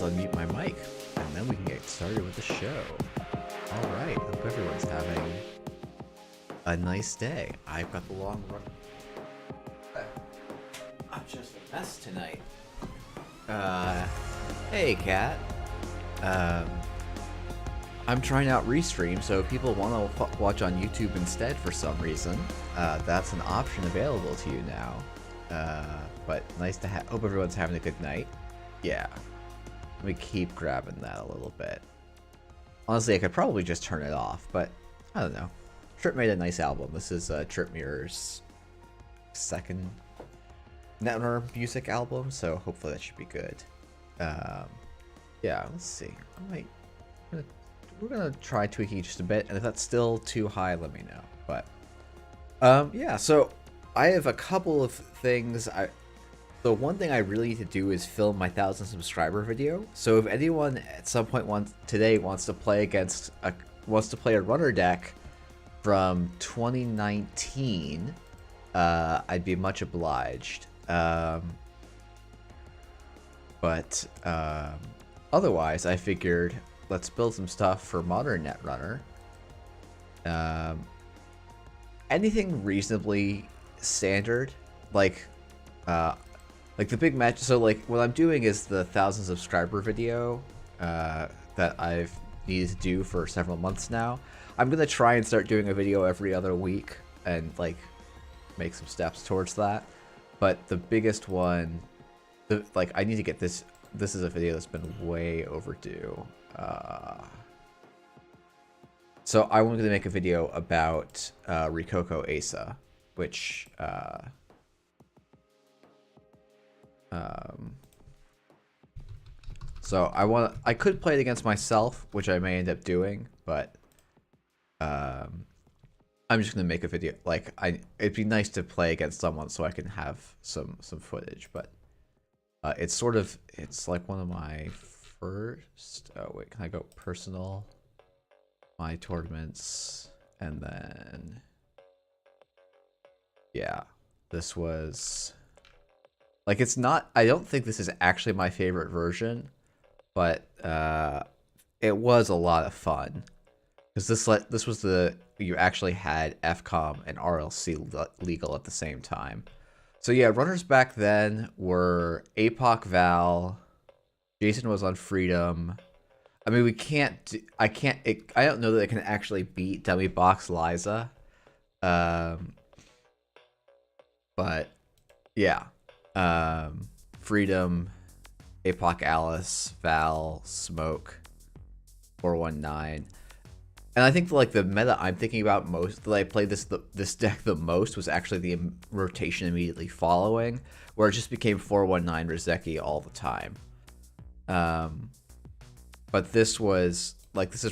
let's unmute my mic, and then we can get started with the show. Alright, hope everyone's having a nice day. I've got the long run. I'm just a mess tonight. Hey, Kat. I'm trying out Restream, so if people want to watch on YouTube instead for some reason, that's an option available to you now. But nice to have. Hope everyone's having a good night. Yeah. Let me keep grabbing that a little bit. Honestly, I could probably just turn it off, but I don't know. Trip made a nice album. This is Trip Mirror's second Netrunner music album, so hopefully that should be good. Yeah, let's see. We're gonna try tweaking just a bit, and if that's still too high, let me know. But yeah, so I have a couple of things. The one thing I really need to do is film my 1,000 subscriber video. So if anyone at some point wants to play a runner deck from 2019, I'd be much obliged. But otherwise, I figured let's build some stuff for modern Netrunner. Anything reasonably standard, like the big match. So like what I'm doing is the 1,000 subscriber video that I've needed to do for several months now. I'm gonna try and start doing a video every other week and like make some steps towards that. But the biggest one, I need to get this. This is a video that's been way overdue. So I wanted to make a video about Rikoko Asa, which so I could play it against myself, which I may end up doing, but I'm just gonna make a video. Like it'd be nice to play against someone so I can have some footage, but it's like one of my first. Oh wait, can I go personal? My tournaments, and then yeah, this was like, it's not. I don't think this is actually my favorite version, but it was a lot of fun because this was you actually had FCOM and RLC legal at the same time. So yeah, runners back then were APOC Val. Jason was on Freedom. I mean, I don't know that I can actually beat Dummy Box Liza. But yeah. Freedom, APOC Alice, Val, Smoke, 419. And I think like the meta I'm thinking about most, that I played this deck the most, was actually the rotation immediately following, where it just became 419 Rizeki all the time. But this is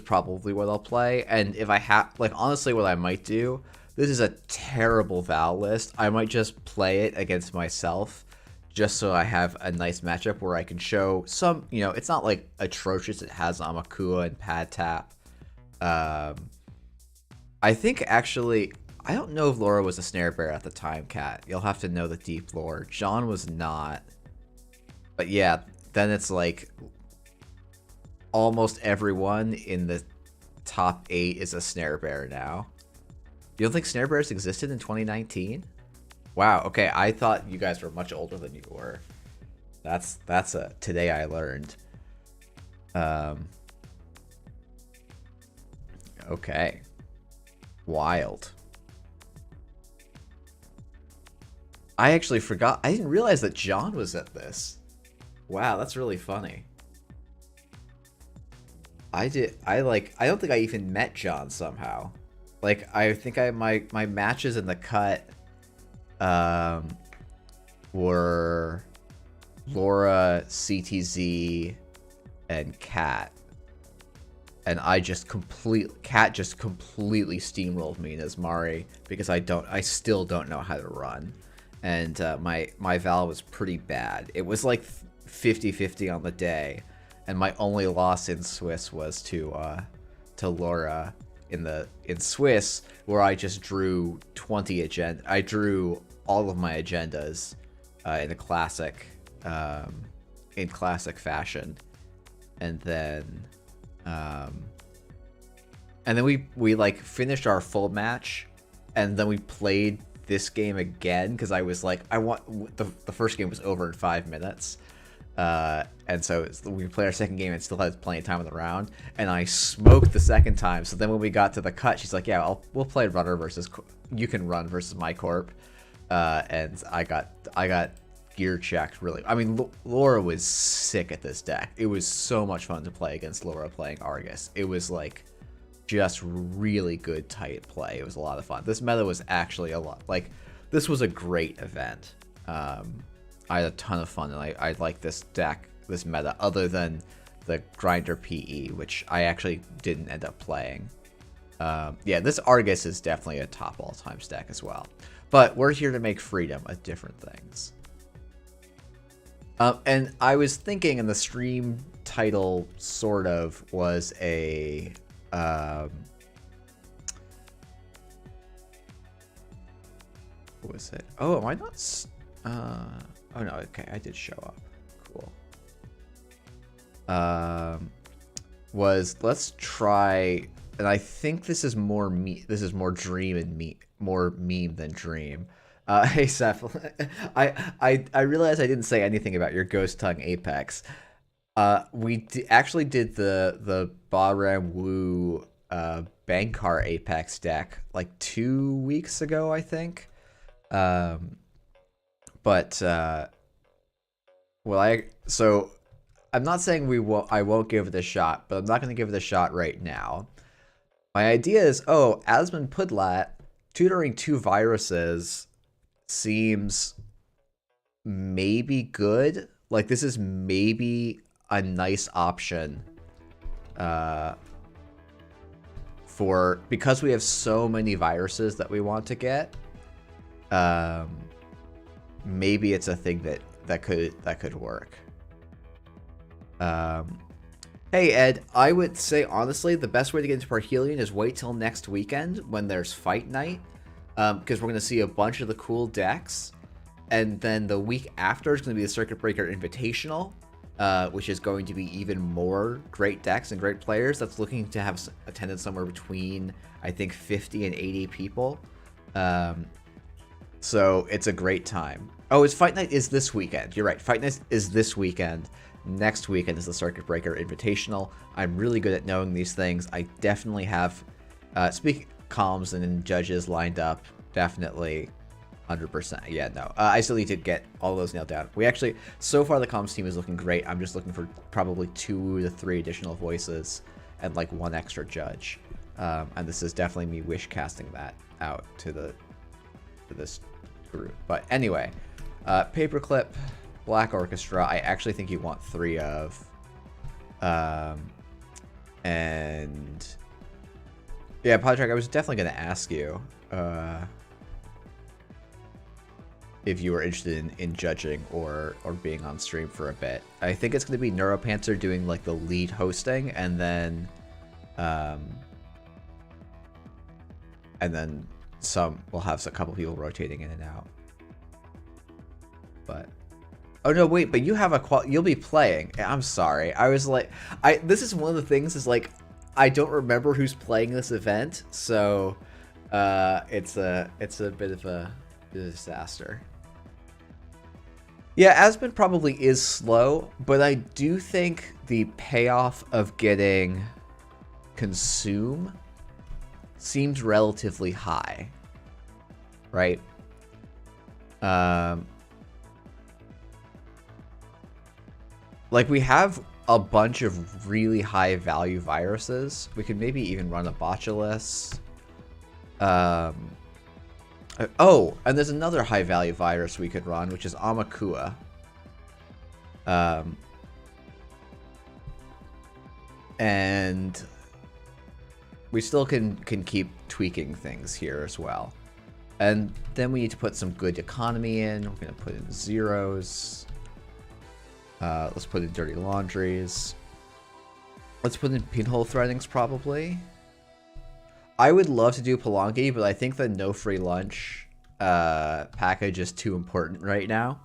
probably what I'll play. And if I have, like, honestly, what I might do, this is a terrible Val list. I might just play it against myself, just so I have a nice matchup where I can show some, it's not like atrocious. It has Amakua and Pad Tap. I think actually, I don't know if Laura was a snare bearer at the time, Kat. You'll have to know the deep lore. John was not. But yeah, then it's like almost everyone in the top 8 is a snare bearer now. You don't think snare bearers existed in 2019? Wow, okay, I thought you guys were much older than you were. That's a today I learned. Okay. Wild. I actually forgot. I didn't realize that John was at this. Wow, that's really funny. I don't think I even met John somehow. Like, I think my matches in the cut were Laura, CTZ, and Kat. And Kat just completely steamrolled me in Asmari because I still don't know how to run. And my Val was pretty bad. It was like 50-50 on the day, and my only loss in Swiss was to Laura in Swiss, where I just drew 20 agenda. I drew all of my agendas in classic fashion, and then we like finished our full match, and then we played this game again because I was like, I want the first game was over in 5 minutes. And so we played our second game and still had plenty of time in the round, and I smoked the second time. So then when we got to the cut, she's like, yeah, we'll play runner versus, you can run versus my corp. And I got gear checked really. I mean, Laura was sick at this deck. It was so much fun to play against Laura playing Argus. It was like just really good tight play. It was a lot of fun. This meta was actually a lot, like, this was a great event. I had a ton of fun, and I like this deck, this meta, other than the Grinder PE, which I actually didn't end up playing. Yeah, this Argus is definitely a top all-time deck as well. But we're here to make freedom of different things. And I was thinking, and the stream title sort of was a... what was it? Oh, am I not... oh no, okay, I did show up. Cool. Was let's try, and I think this is more this is more dream and more meme than dream. Hey Seth, I realized I didn't say anything about your Ghost Tongue Apex. We actually did the Bahram Wu Bankhar Apex deck like 2 weeks ago, I think. But well, so I'm not saying I won't give it a shot, but I'm not going to give it a shot right now. My idea is, Asmund Pudlat tutoring 2 viruses seems maybe good. Like, this is maybe a nice option because we have so many viruses that we want to get. Maybe it's a thing that could work. Hey Ed, I would say honestly the best way to get into Parhelion is wait till next weekend when there's fight night, because we're going to see a bunch of the cool decks, and then the week after is going to be the Circuit Breaker Invitational, which is going to be even more great decks and great players. That's looking to have attendance somewhere between, I think, 50 and 80 people. So it's a great time. Oh, Fight Night is this weekend. You're right. Fight Night is this weekend. Next weekend is the Circuit Breaker Invitational. I'm really good at knowing these things. I definitely have speaking comms and judges lined up. Definitely 100%. Yeah, no. I still need to get all those nailed down. We actually, so far the comms team is looking great. I'm just looking for probably 2 to 3 additional voices and like 1 extra judge. And this is definitely me wish casting that out to this group. But anyway, Paperclip, Black Orchestra, I actually think you want 3 of. And yeah, Podtrack, I was definitely going to ask you if you were interested in judging or being on stream for a bit. I think it's going to be Neuropanther doing like the lead hosting, and then we'll have a couple people rotating in and out. But oh no, wait, but you have you'll be playing. I'm sorry. I was like, this is one of the things is like, I don't remember who's playing this event, so it's a bit of a disaster. Yeah, Aspen probably is slow, but I do think the payoff of getting Consume seems relatively high, right? Like, we have a bunch of really high value viruses. We could maybe even run a Botulus. Oh, and there's another high value virus we could run, which is Amakua. And we still can keep tweaking things here as well. And then we need to put some good economy in. We're going to put in zeros. Let's put in dirty laundries. Let's put in pinhole threadings probably. I would love to do Palangi, but I think the no free lunch package is too important right now.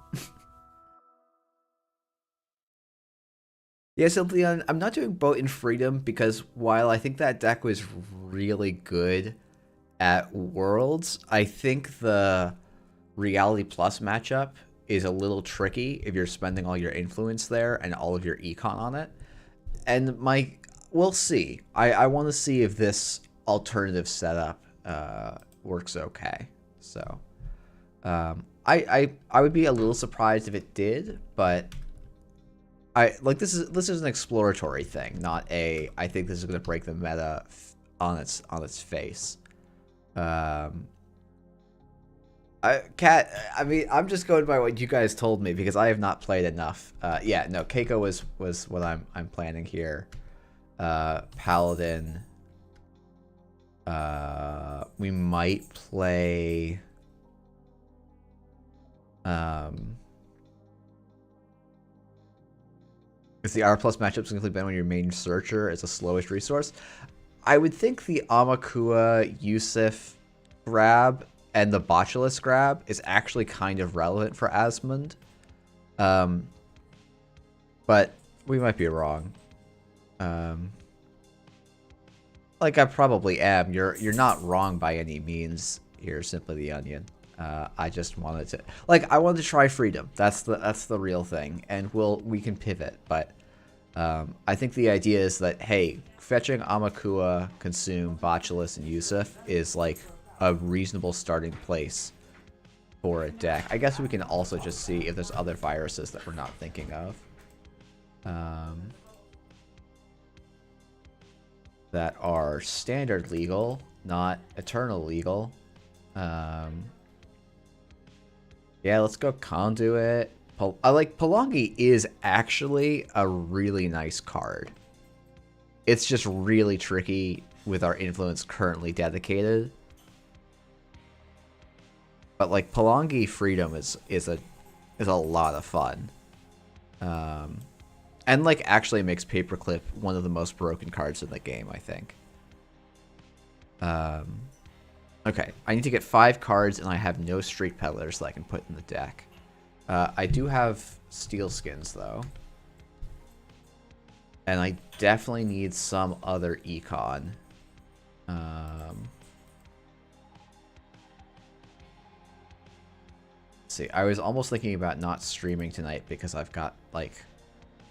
Yeah, so Leon, I'm not doing Boat in Freedom because while I think that deck was really good at Worlds, I think the Reality Plus matchup is a little tricky if you're spending all your influence there and all of your econ on it. And we'll see. I want to see if this alternative setup works okay. So I would be a little surprised if it did, but this is an exploratory thing, not a I think this is going to break the meta on its face. Kat, I mean, I'm just going by what you guys told me because I have not played enough. Yeah, no, Keiko was what I'm planning here. Paladin. We might play. Is the R plus matchup simply been when your main searcher is the slowest resource? I would think the Amakua Yusuf grab and the Botulus grab is actually kind of relevant for Asmund. But we might be wrong. Like I probably am. You're not wrong by any means here, Simply the Onion. I just wanted to I wanted to try Freedom. That's the real thing, and we can pivot. But I think the idea is that hey, fetching Amakua, Consume, Botulus, and Yusuf is like a reasonable starting place for a deck. I guess we can also just see if there's other viruses that we're not thinking of. That are standard legal, not eternal legal. Yeah, let's go Conduit. Palangi is actually a really nice card. It's just really tricky with our influence currently dedicated. But Palangi Freedom is a lot of fun. And actually makes Paperclip one of the most broken cards in the game, I think. Okay, I need to get 5 cards, and I have no Street Peddlers that I can put in the deck. I do have Steel Skins, though. And I definitely need some other econ. Let's see, I was almost thinking about not streaming tonight because I've got,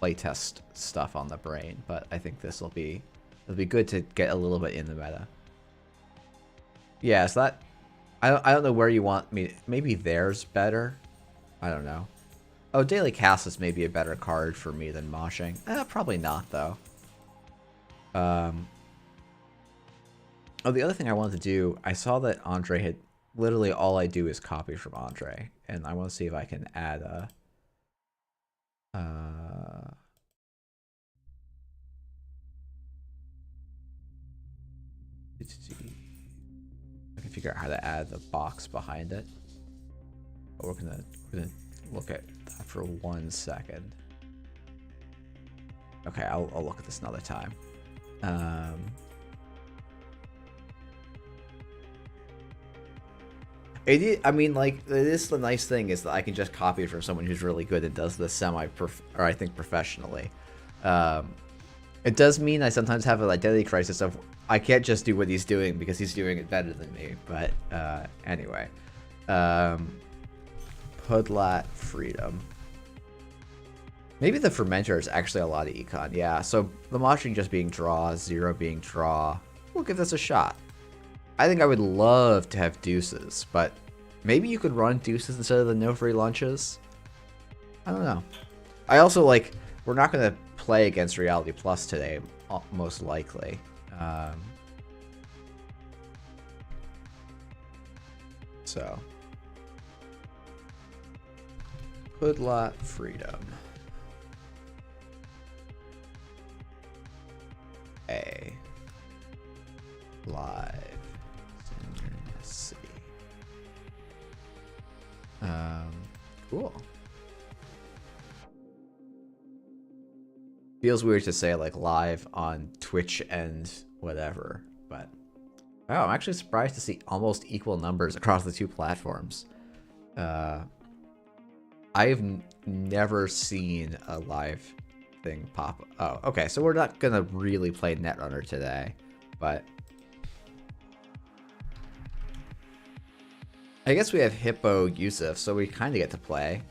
playtest stuff on the brain, but I think it'll be good to get a little bit in the meta. Yeah, so that I don't know where you want me. Maybe there's better. I don't know. Oh, Daily Cast is maybe a better card for me than Moshing. Probably not though. Oh, the other thing I wanted to do, I saw that Andre had literally all I do is copy from Andre, and I want to see if I can add a. I can figure out how to add the box behind it. But we're gonna look at that for 1 second. Okay, I'll look at this another time. I mean, this is the nice thing is that I can just copy it from someone who's really good and does this I think professionally. It does mean I sometimes have an identity crisis of I can't just do what he's doing because he's doing it better than me. But anyway, Pudlat Freedom. Maybe the Fermenter is actually a lot of econ. Yeah, so the Moshing just being draw, 0 being draw. We'll give this a shot. I think I would love to have Deuces, but maybe you could run Deuces instead of the no free lunches. I don't know. I also we're not going to play against Reality Plus today, most likely. So, Pudlat Freedom. A live. Let's see. Cool. Feels weird to say live on Twitch and whatever, but oh, I'm actually surprised to see almost equal numbers across the 2 platforms. I've never seen a live thing pop. Oh, okay. So we're not gonna really play Netrunner today, but I guess we have Hippo Yusuf, so we kind of get to play.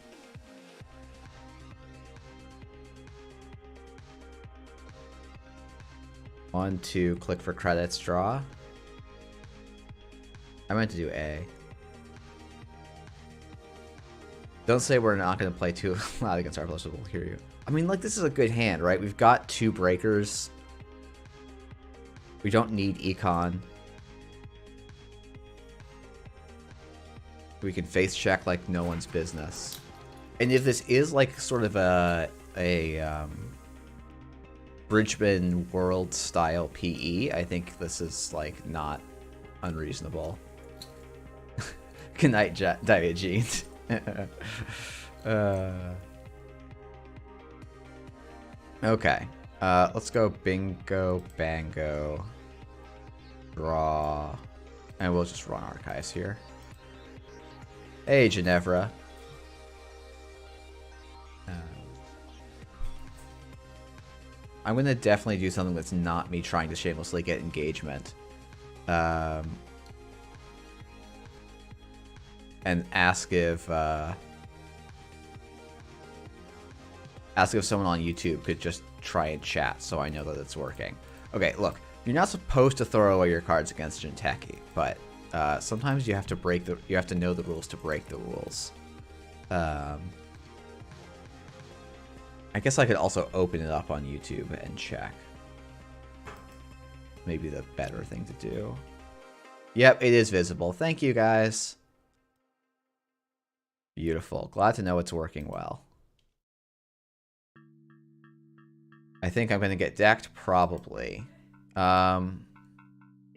One, two, click for credits, draw. I meant to do A. Don't say we're not going to play too loud against our players, we'll hear you. I mean, like, this is a good hand, right? We've got 2 breakers. We don't need econ. We can face check like no one's business. And if this is like sort of a Bridgman World style PE, I think this is like not unreasonable. Good night, Diet Jeans. Okay. Let's go bingo, bango, draw, and we'll just run archives here. Hey, Ginevra. I'm gonna definitely do something that's not me trying to shamelessly get engagement. And ask if someone on YouTube could just try and chat so I know that it's working. Okay, look, you're not supposed to throw away your cards against Jinteki, but sometimes you have to you have to know the rules to break the rules. I guess I could also open it up on YouTube and check. Maybe the better thing to do. Yep, it is visible. Thank you, guys. Beautiful. Glad to know it's working well. I think I'm going to get decked, probably.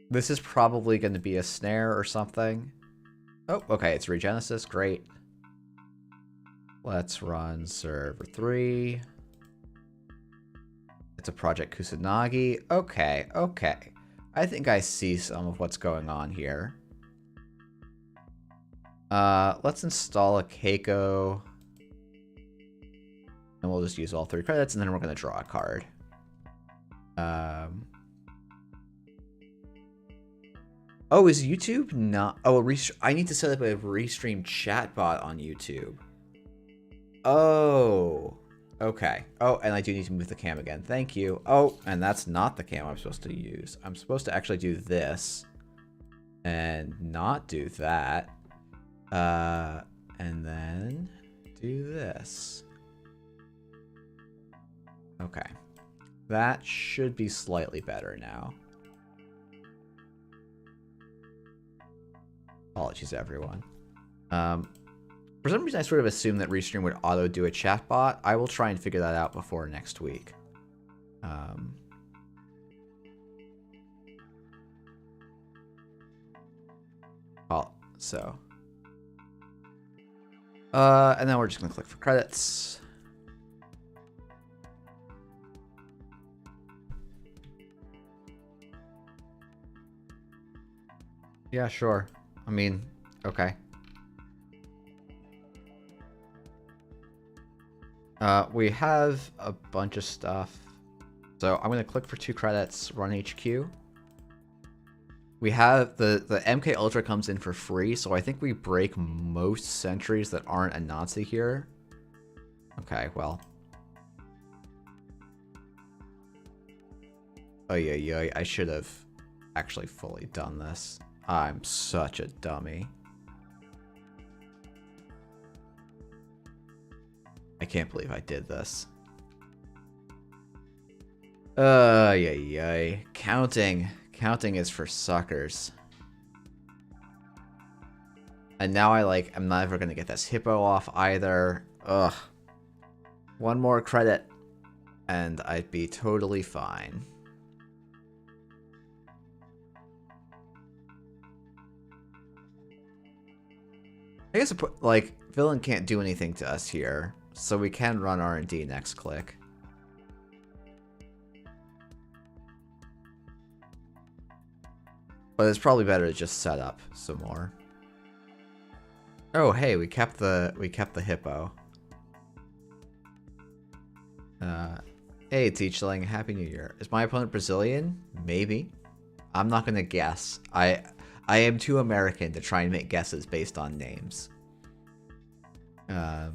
This is probably going to be a snare or something. Oh, okay, it's Regenesis. Great. Let's run server 3. It's a Project Kusanagi. Okay, okay. I think I see some of what's going on here. Let's install a Keiko. And we'll just use all 3 credits, and then we're going to draw a card. Oh, is YouTube not... Oh, I need to set up a restream chatbot on YouTube. Oh, okay. Oh, and I do need to move the cam again. Thank you. Oh, and that's not the cam I'm supposed to use. I'm supposed to actually do this and not do that. And then do this. Okay. That should be slightly better now. Apologies, everyone. For some reason, I sort of assumed that Restream would auto-do a chatbot. I will try and figure that out before next week. And then we're just going to click for credits. Yeah, sure. I mean, okay. We have a bunch of stuff. So I'm going to click for 2 credits, run HQ. We have the MK Ultra comes in for free, so I think we break most sentries that aren't a Nazi here. Okay, well. Oh yeah, I should have actually fully done this. I'm such a dummy. I can't believe I did this. Yay. Counting is for suckers. And now I'm never gonna get this hippo off either. Ugh. One more credit, and I'd be totally fine. I guess, villain can't do anything to us here, so we can run R&D next click. But it's probably better to just set up some more. Oh, hey, we kept the hippo. Hey, Teachling, Happy New Year. Is my opponent Brazilian? Maybe. I'm not gonna guess. I am too American to try and make guesses based on names. Oh,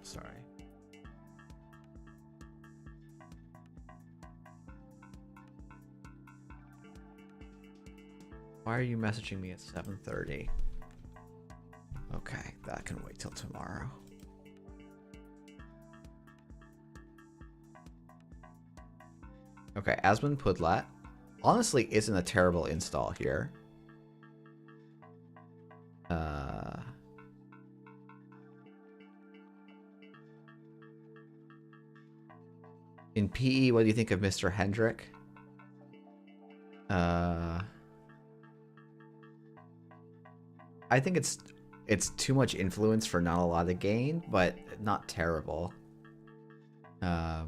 sorry. Why are you messaging me at 7:30? Okay, that can wait till tomorrow. Okay, Asmund Pudlat honestly isn't a terrible install here. In PE, what do you think of Mr. Hendrick? I think it's too much influence for not a lot of gain, but not terrible. Oh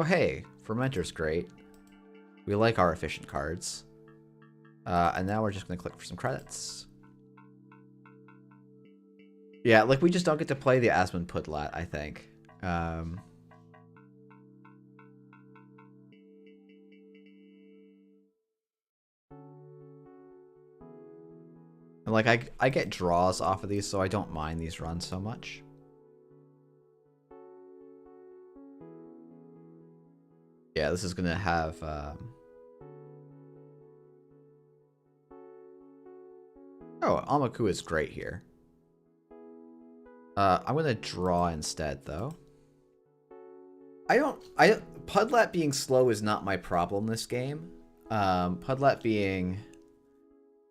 hey, Fermentor's great. We like our efficient cards. And now we're just gonna click for some credits. Yeah, like we just don't get to play the Asmund Pudlat, I think. And like I get draws off of these, so I don't mind these runs so much. Yeah, this is gonna have oh, Amaku is great here. I'm gonna draw instead though. Pudlat being slow is not my problem this game. Pudlat being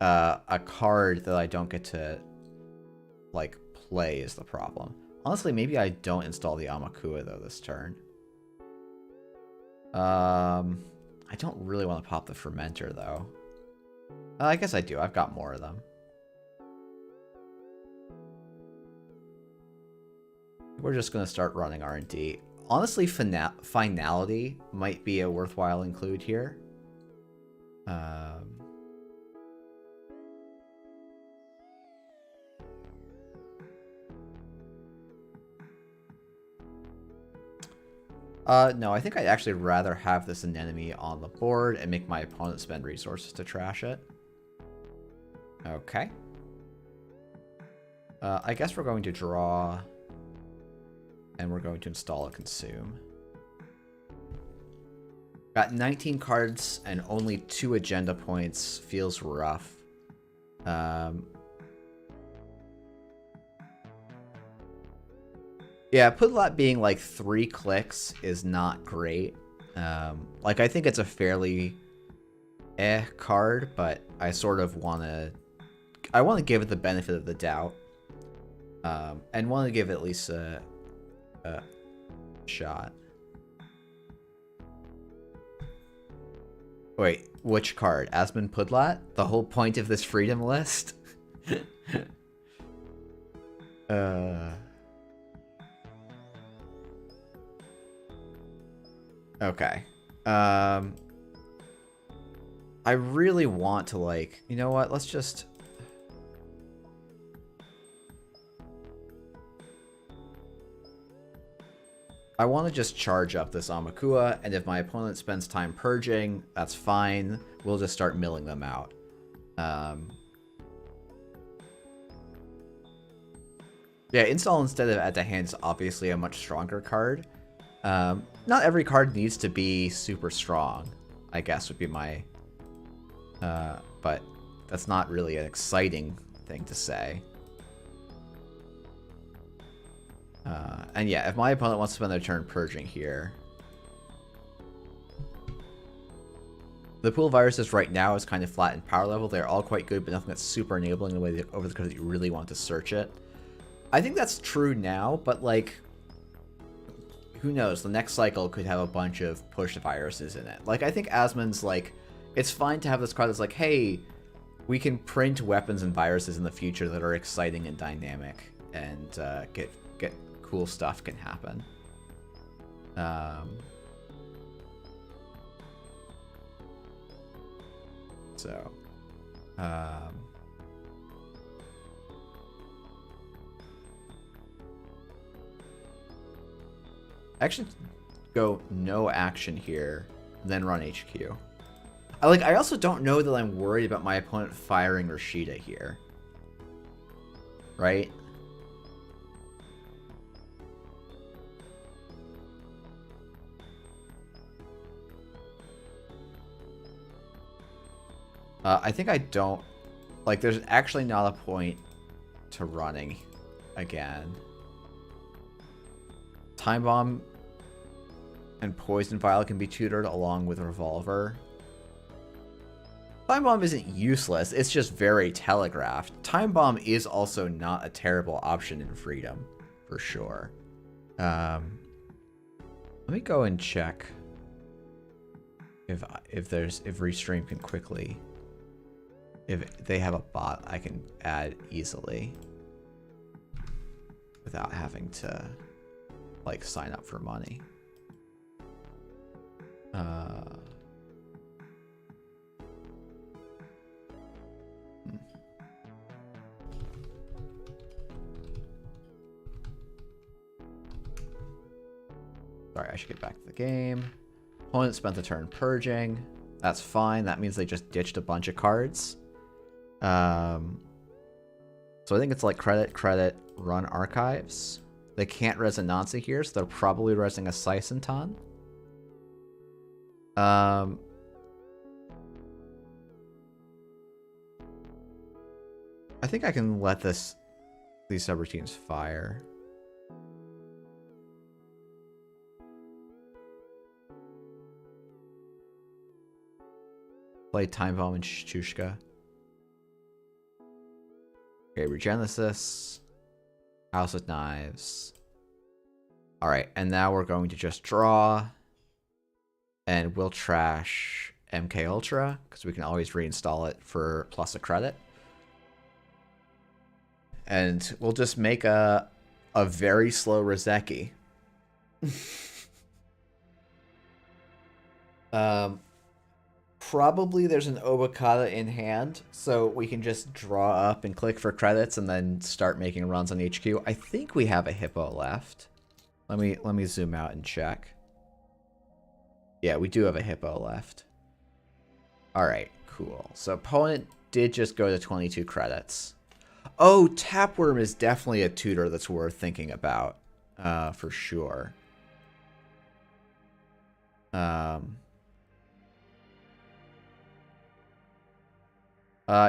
a card that I don't get to like play is the problem. Honestly, maybe I don't install the Amakua though this turn. I don't really want to pop the Fermenter though. I guess I do. I've got more of them. We're just gonna start running R&D. Honestly, Finality might be a worthwhile include here. No, I think I'd actually rather have this anemone on the board and make my opponent spend resources to trash it. Okay. I guess we're going to draw, and we're going to install a consume. Got 19 cards and only 2 agenda points. Feels rough. Yeah, Pudlat being like 3 clicks is not great. Like I think it's a fairly card, but I sort of want to give it the benefit of the doubt. And want to give it at least a shot. Wait, which card? Asmund Pudlat? The whole point of this freedom list? Okay. I really want to, like, you know what? Let's just... I want to just charge up this Amakua, and if my opponent spends time purging, that's fine. We'll just start milling them out. Yeah, install instead of at the hand is obviously a much stronger card. Not every card needs to be super strong, I guess would be my... but that's not really an exciting thing to say. And yeah, if my opponent wants to spend their turn purging here... The pool of viruses right now is kind of flat in power level. They're all quite good, but nothing that's super enabling in the way that, over the card that you really want to search it. I think that's true now, but like... Who knows? The next cycle could have a bunch of push viruses in it. Like, I think Asmund's like... It's fine to have this card that's like, hey, we can print weapons and viruses in the future that are exciting and dynamic. And get cool stuff can happen. So, actually go no action here, then run HQ. I also don't know that I'm worried about my opponent firing Rashida here. Right? I think I don't... Like, there's actually not a point to running again. Time Bomb and Poison Vial can be tutored along with Revolver. Time Bomb isn't useless, it's just very telegraphed. Time Bomb is also not a terrible option in Freedom, for sure. Let me go and check if Restream can quickly... If they have a bot I can add easily without having to, like, sign up for money. Sorry, I should get back to the game. Opponent spent the turn purging. That's fine. That means they just ditched a bunch of cards. So I think it's like credit, run archives. They can't res a Nancy here, so they're probably resing a Seisenton. I think I can let these subroutines fire. Play Time Bomb and Chushka. Okay, Regenesis. House of Knives. Alright, and now we're going to just draw. And we'll trash MK Ultra, because we can always reinstall it for plus a credit. And we'll just make a very slow Rozeki. Probably there's an Obokata in hand, so we can just draw up and click for credits and then start making runs on HQ. I think we have a Hippo left. Let me zoom out and check. Yeah, we do have a Hippo left. Alright, cool. So opponent did just go to 22 credits. Oh, Tapworm is definitely a tutor that's worth thinking about, for sure.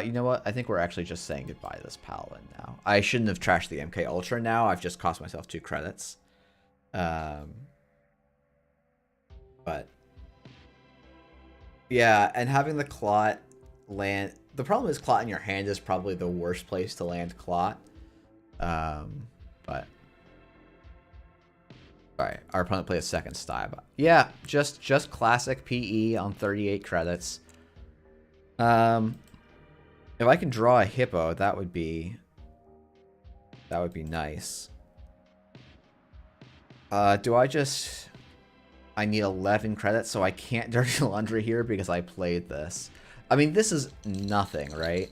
You know what? I think we're actually just saying goodbye to this Paladin now. I shouldn't have trashed the MK Ultra now. I've just cost myself 2 credits. But yeah, and having the Clot land... The problem is Clot in your hand is probably the worst place to land Clot. But... Alright, our opponent played a second stab. Yeah, just classic PE on 38 credits. If I can draw a Hippo, that would be nice. Do I just... I need 11 credits, so I can't Dirty Laundry here because I played this. I mean, this is nothing, right?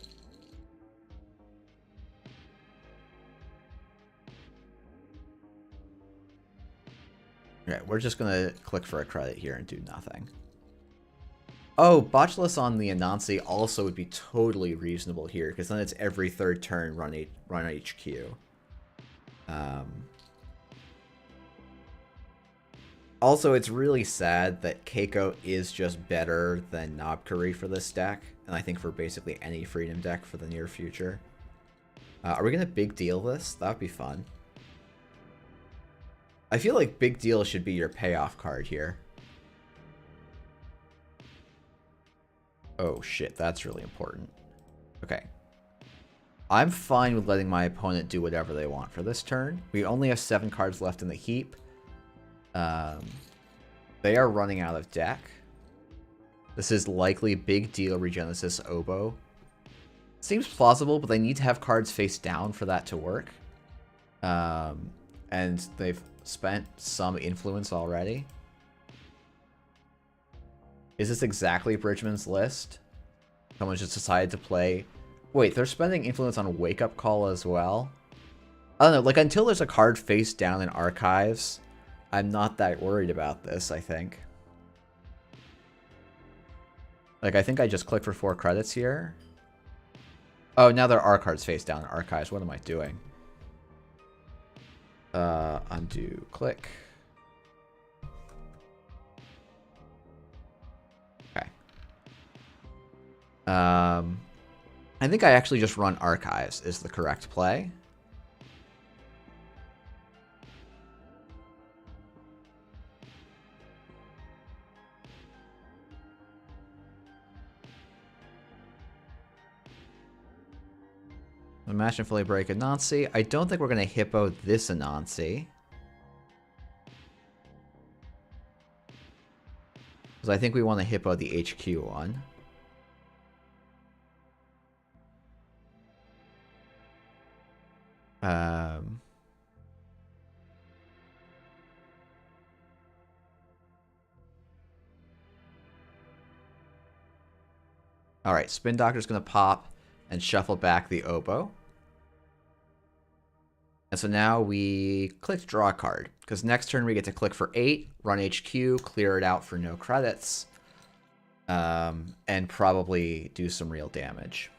Okay, we're just gonna click for a credit here and do nothing. Oh, Botchless on the Anansi also would be totally reasonable here, because then it's every third turn run HQ. Also, it's really sad that Keiko is just better than Knobkuri for this deck, and I think for basically any Freedom deck for the near future. Are we going to big deal this? That would be fun. I feel like big deal should be your payoff card here. Oh shit, that's really important. Okay. I'm fine with letting my opponent do whatever they want for this turn. We only have 7 cards left in the heap. They are running out of deck. This is likely big deal Regenesis Oboe. Seems plausible, but they need to have cards face down for that to work. And they've spent some influence already. Is this exactly Bridgman's list? Someone just decided to play... Wait, they're spending influence on Wake Up Call as well? I don't know, like, until there's a card face down in Archives, I'm not that worried about this, I think. Like, I think I just click for 4 credits here. Oh, now there are cards face down in Archives. What am I doing? Undo, click. Okay. I think I actually just run Archives is the correct play. Match and fully break Anansi. I don't think we're going to hippo this Anansi. Because I think we want to hippo the HQ one. Alright, Spin Doctor's going to pop and shuffle back the oboe. And so now we click draw a card, because next turn we get to click for 8, run HQ, clear it out for no credits, and probably do some real damage.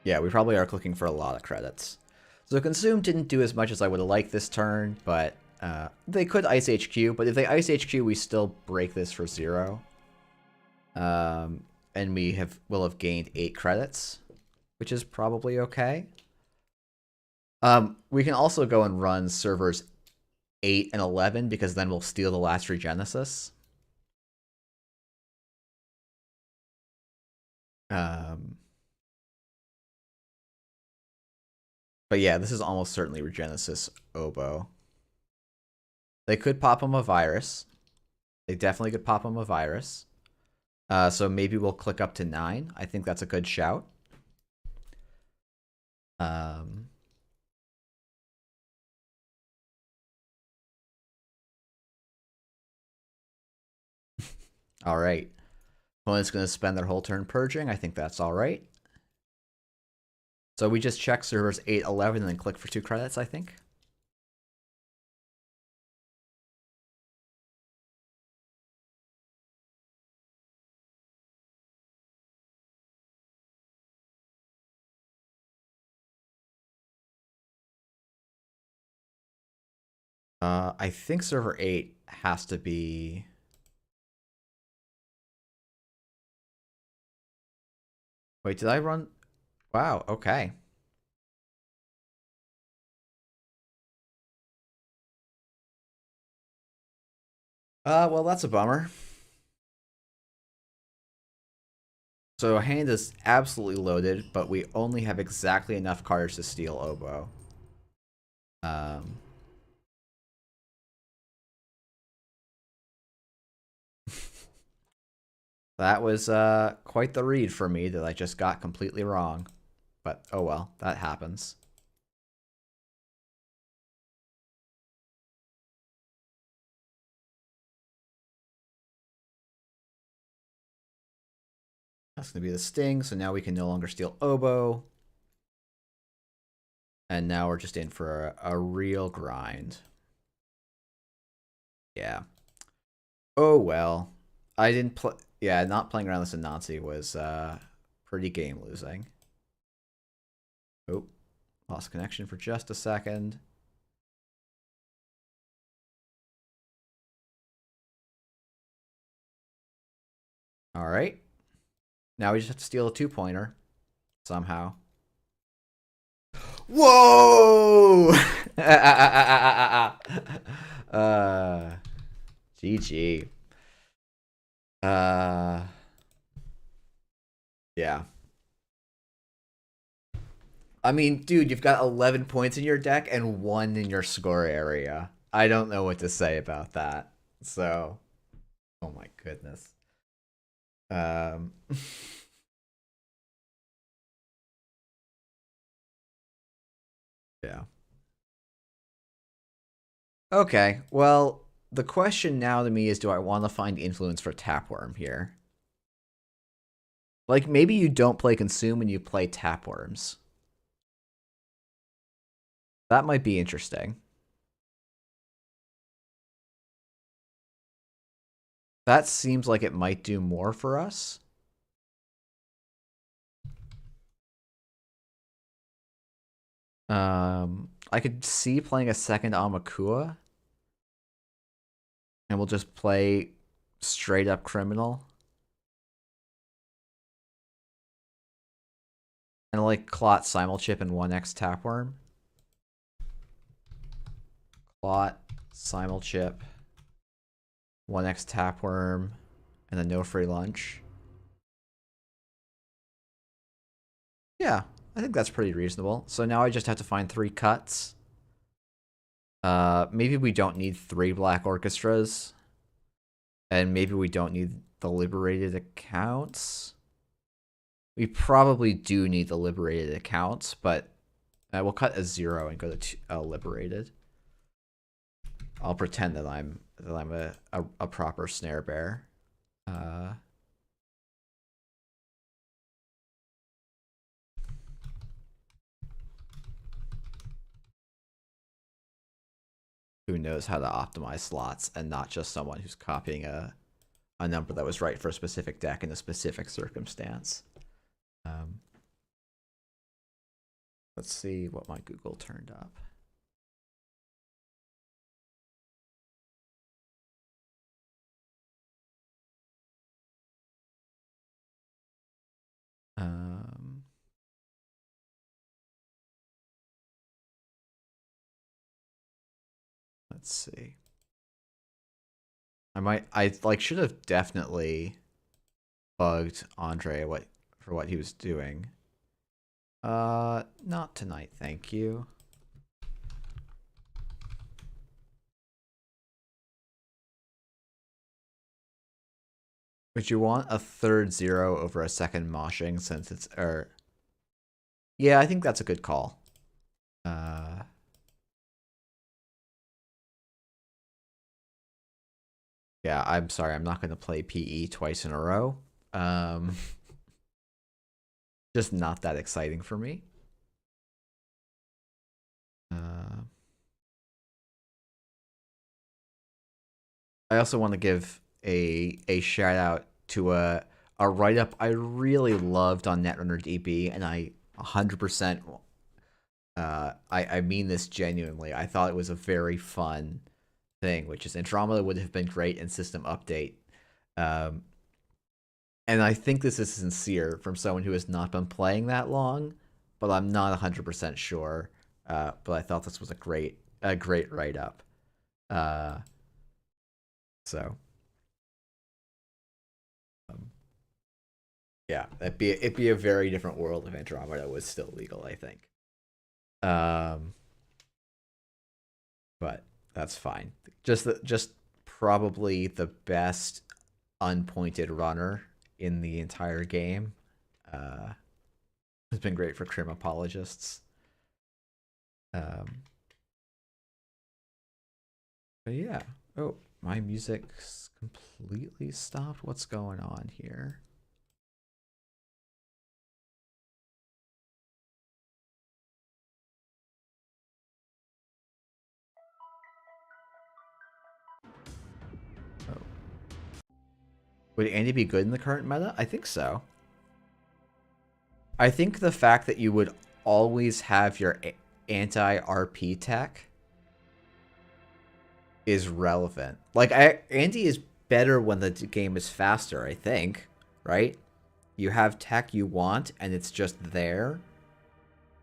Yeah, we probably are clicking for a lot of credits. So Consume didn't do as much as I would have liked this turn, but they could Ice HQ, but if they Ice HQ, we still break this for 0. And we will have gained 8 credits, which is probably okay. We can also go and run servers 8 and 11, because then we'll steal the last Regenesis. But yeah, this is almost certainly Regenesis Oboe. They could pop him a virus. They definitely could pop him a virus. So maybe we'll click up to 9. I think that's a good shout. All right. Opponent's going to spend their whole turn purging. I think that's all right. So we just check servers 8, 11, and then click for 2 credits, I think. I think server 8 has to be... Wait, did I run? Wow, okay. Well, that's a bummer. So hand is absolutely loaded, but we only have exactly enough cards to steal Oboe. That was quite the read for me that I just got completely wrong. But oh well, that happens. That's going to be the Sting, so now we can no longer steal Oboe. And now we're just in for a real grind. Yeah. Oh well. I didn't play... Yeah, not playing around this in Nazi was pretty game losing. Oh, lost connection for just a second. All right. Now we just have to steal a 2-pointer somehow. Whoa! GG. Yeah. I mean, dude, you've got 11 points in your deck and 1 in your score area. I don't know what to say about that. So, oh my goodness. Okay, well, the question now to me is, do I want to find influence for Tapworm here? Like, maybe you don't play Consume and you play Tapworms. That might be interesting. That seems like it might do more for us. I could see playing a second Amakua. And we'll just play straight up Criminal. And like Clot Simulchip and 1x Tapworm. Clot, Simulchip, 1x Tapworm, and then no free lunch. Yeah, I think that's pretty reasonable. So now I just have to find 3 cuts. Maybe we don't need 3 black orchestras. And maybe we don't need the liberated accounts. We probably do need the liberated accounts, but we'll cut a 0 and go to liberated. I'll pretend that I'm a proper snare bear. Who knows how to optimize slots and not just someone who's copying a number that was right for a specific deck in a specific circumstance. Let's see what my Google turned up. Let's see. I like should have definitely bugged Andre for what he was doing. Not tonight, thank you. Would you want a third 0 over a second moshing since it's yeah, I think that's a good call. Yeah, I'm sorry, I'm not gonna play PE twice in a row. Just not that exciting for me. I also want to give a shout out to a write up I really loved on Netrunner DB, and I 100% I mean this genuinely. I thought it was a very fun thing, which is Andromeda would have been great in system update. And I think this is sincere from someone who has not been playing that long, but I'm not 100% sure. But I thought this was a great write up. So yeah, it'd be a very different world if Andromeda was still legal, I think. But that's fine. Just probably the best unpointed runner in the entire game. It's been great for crim apologists. But yeah. Oh, my music's completely stopped. What's going on here? Oh. Would Andy be good in the current meta? I think so. I think the fact that you would always have your anti-RP tech is relevant. Like, Andy is better when the game is faster, I think, right? You have tech you want, and it's just there.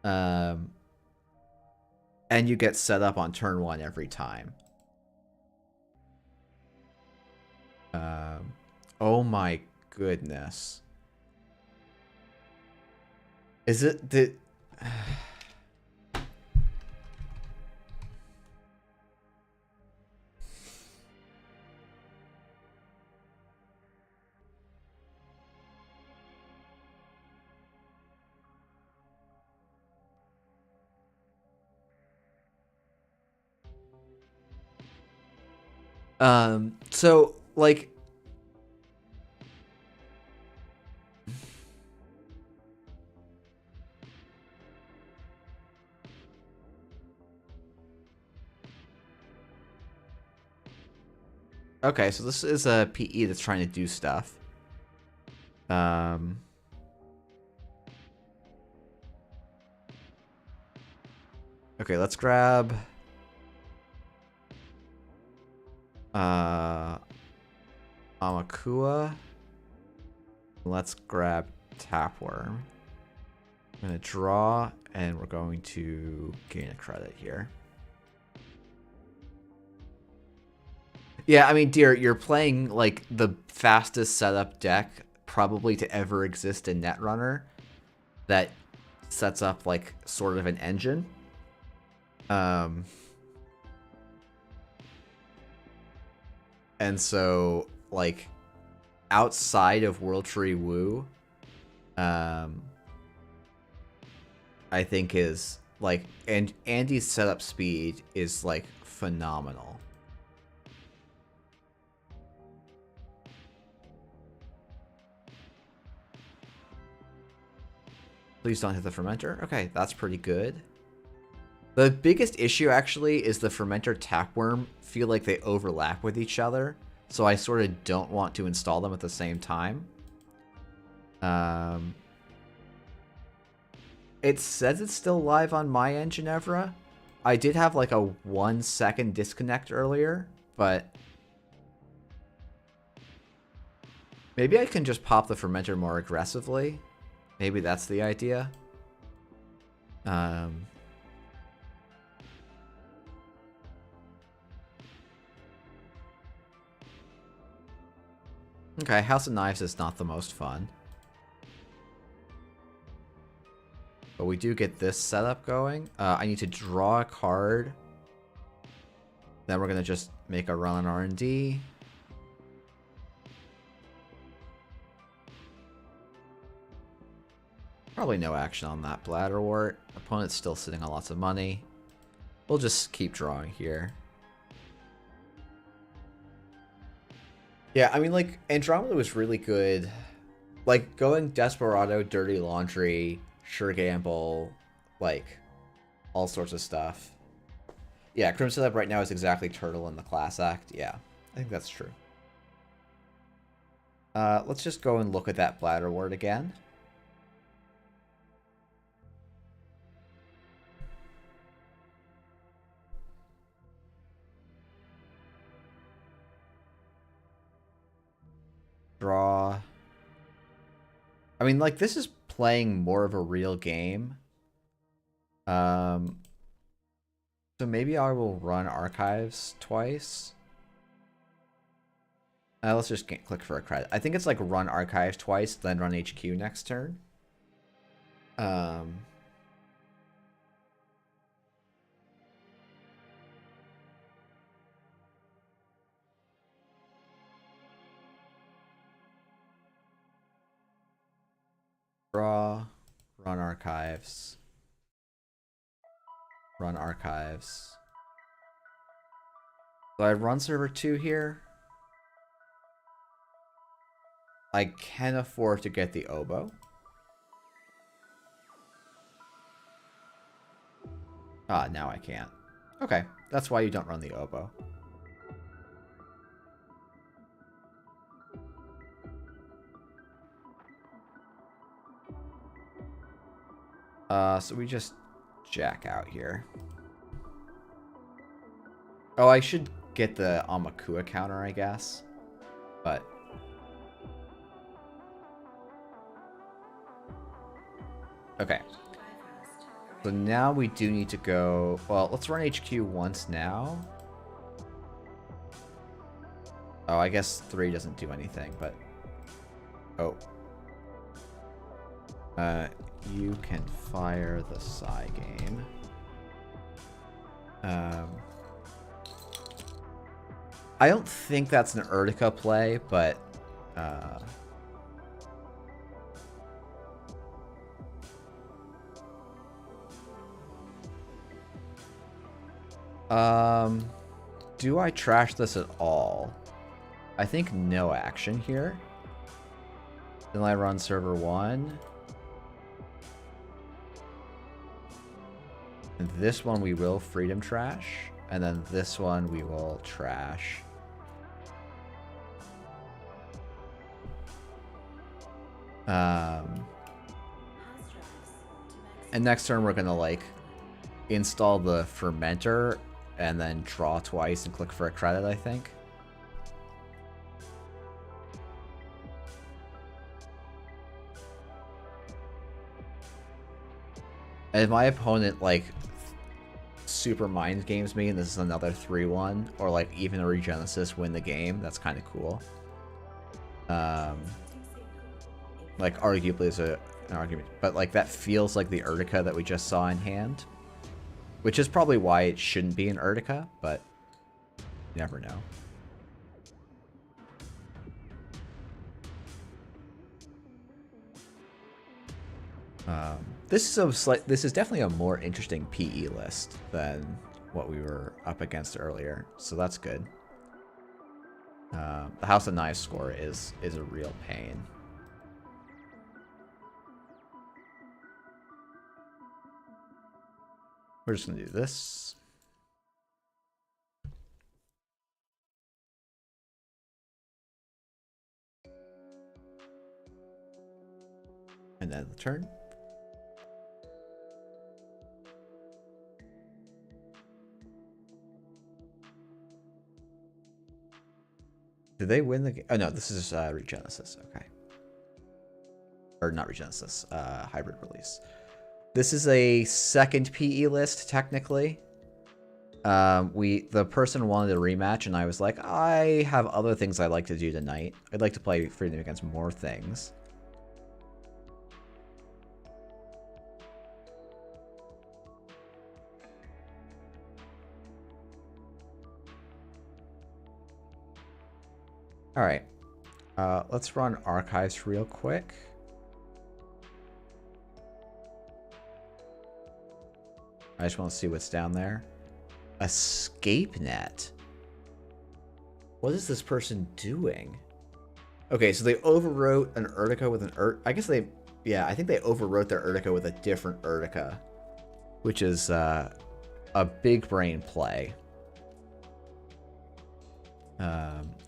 And you get set up on turn 1 every time. Oh my goodness. Is it the... So, like... Okay, so this is a PE that's trying to do stuff. Okay, let's grab... Amakua. Let's grab Tapworm. I'm going to draw, and we're going to gain a credit here. Yeah, I mean, dear, you're playing, like, the fastest setup deck probably to ever exist in Netrunner that sets up, like, sort of an engine. And so, like, outside of World Tree Woo, I think is, like, and Andy's setup speed is, like, phenomenal. Please don't hit the fermenter. Okay, that's pretty good. The biggest issue, actually, is the fermenter Tapworm feel like they overlap with each other, so I sort of don't want to install them at the same time. It says it's still live on my end, Ginevra. I did have like a 1-second disconnect earlier, but maybe I can just pop the fermenter more aggressively. Maybe that's the idea. Okay, House of Knives is not the most fun. But we do get this setup going. I need to draw a card. Then we're going to just make a run on R&D. Probably no action on that Bladderwort. Opponent's still sitting on lots of money. We'll just keep drawing here. Yeah, I mean, like, Andromeda was really good. Like, going Desperado, Dirty Laundry, Sure Gamble, like, all sorts of stuff. Yeah, Crimson Lab right now is exactly Turtle in the Class Act. Yeah, I think that's true. Let's just go and look at that Bladderwort again. Draw. I mean, like, this is playing more of a real game. So maybe I will run Archives twice. Let's just click for a credit. I think it's like run Archives twice, then run HQ next turn. Draw, run Archives. Run Archives. So I run server 2 here. I can afford to get the oboe. Ah, now I can't. Okay, that's why you don't run the oboe. So we just jack out here. Oh, I should get the Amakua counter, I guess. But... okay. So now we do need to go... well, let's run HQ once now. Oh, I guess 3 doesn't do anything, but... oh. You can fire the Psy game. I don't think that's an Urtica play, but... do I trash this at all? I think no action here. Then I run server 1. And this one we will freedom trash. And then this one we will trash. And next turn we're gonna like install the fermenter and then draw twice and click for a credit, I think. And if my opponent like super mind games me and this is another 3-1 or like even a Regenesis win the game, that's kind of cool. Like arguably is an argument, but like that feels like the Urtica that we just saw in hand, which is probably why it shouldn't be an Urtica, but you never know. This is definitely a more interesting PE list than what we were up against earlier, so that's good. The House of Knives score is a real pain. We're just gonna do this. And then the turn. Did they win the game? Oh no, this is Regenesis. Okay. Or not Regenesis, hybrid release. This is a second PE list, technically. The person wanted a rematch, and I was like, I have other things I'd like to do tonight. I'd like to play Freedom against more things. All right, let's run archives real quick. I just want to see what's down there. Escape net. What is this person doing? Okay, so they overwrote an Urtica with an I guess they, yeah, I think they overwrote their Urtica with a different Urtica, which is a big brain play.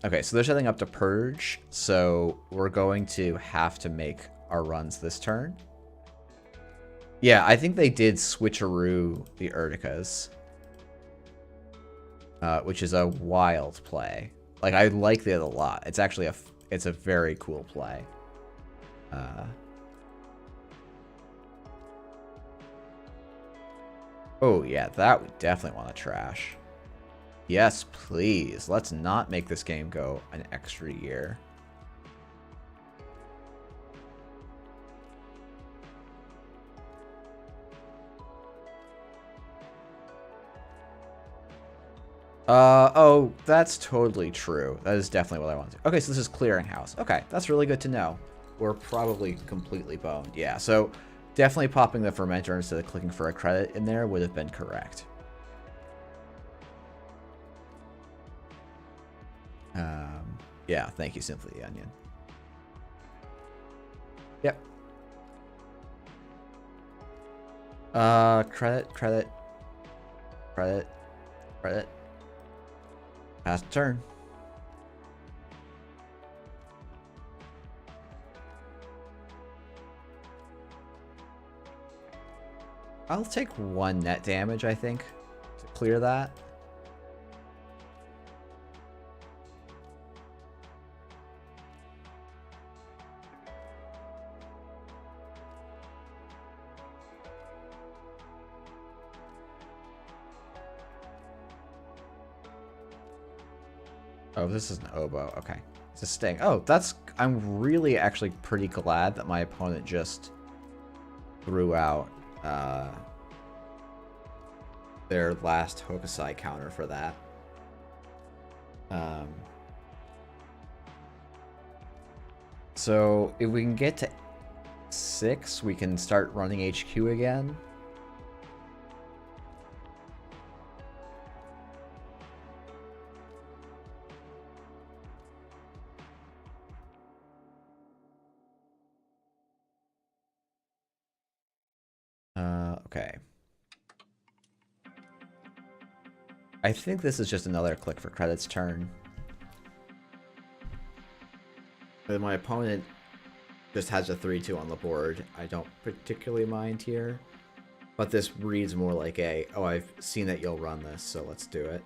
Okay, so they're setting up to purge, so we're going to have to make our runs this turn. Yeah, I think they did switcheroo the Urticas, which is a wild play. Like, I like it a lot. It's actually it's a very cool play. Oh yeah, that would definitely want to trash. Yes, please. Let's not make this game go an extra year. Oh, that's totally true. That is definitely what I want to do. Okay, so this is clearinghouse. Okay, that's really good to know. We're probably completely boned. Yeah, so definitely popping the fermenter instead of clicking for a credit in there would have been correct. Yeah, thank you, Simply the Onion. Yep. Credit. Pass the turn. I'll take 1 net damage, I think, to clear that. Oh, this is an oboe. Okay. It's a sting. Oh, I'm really actually pretty glad that my opponent just threw out their last Hokusai counter for that. So if we can get to 6, we can start running HQ again. Okay. I think this is just another click for credits turn. But my opponent just has a 3-2 on the board. I don't particularly mind here. But this reads more like a, oh, I've seen that you'll run this, so let's do it.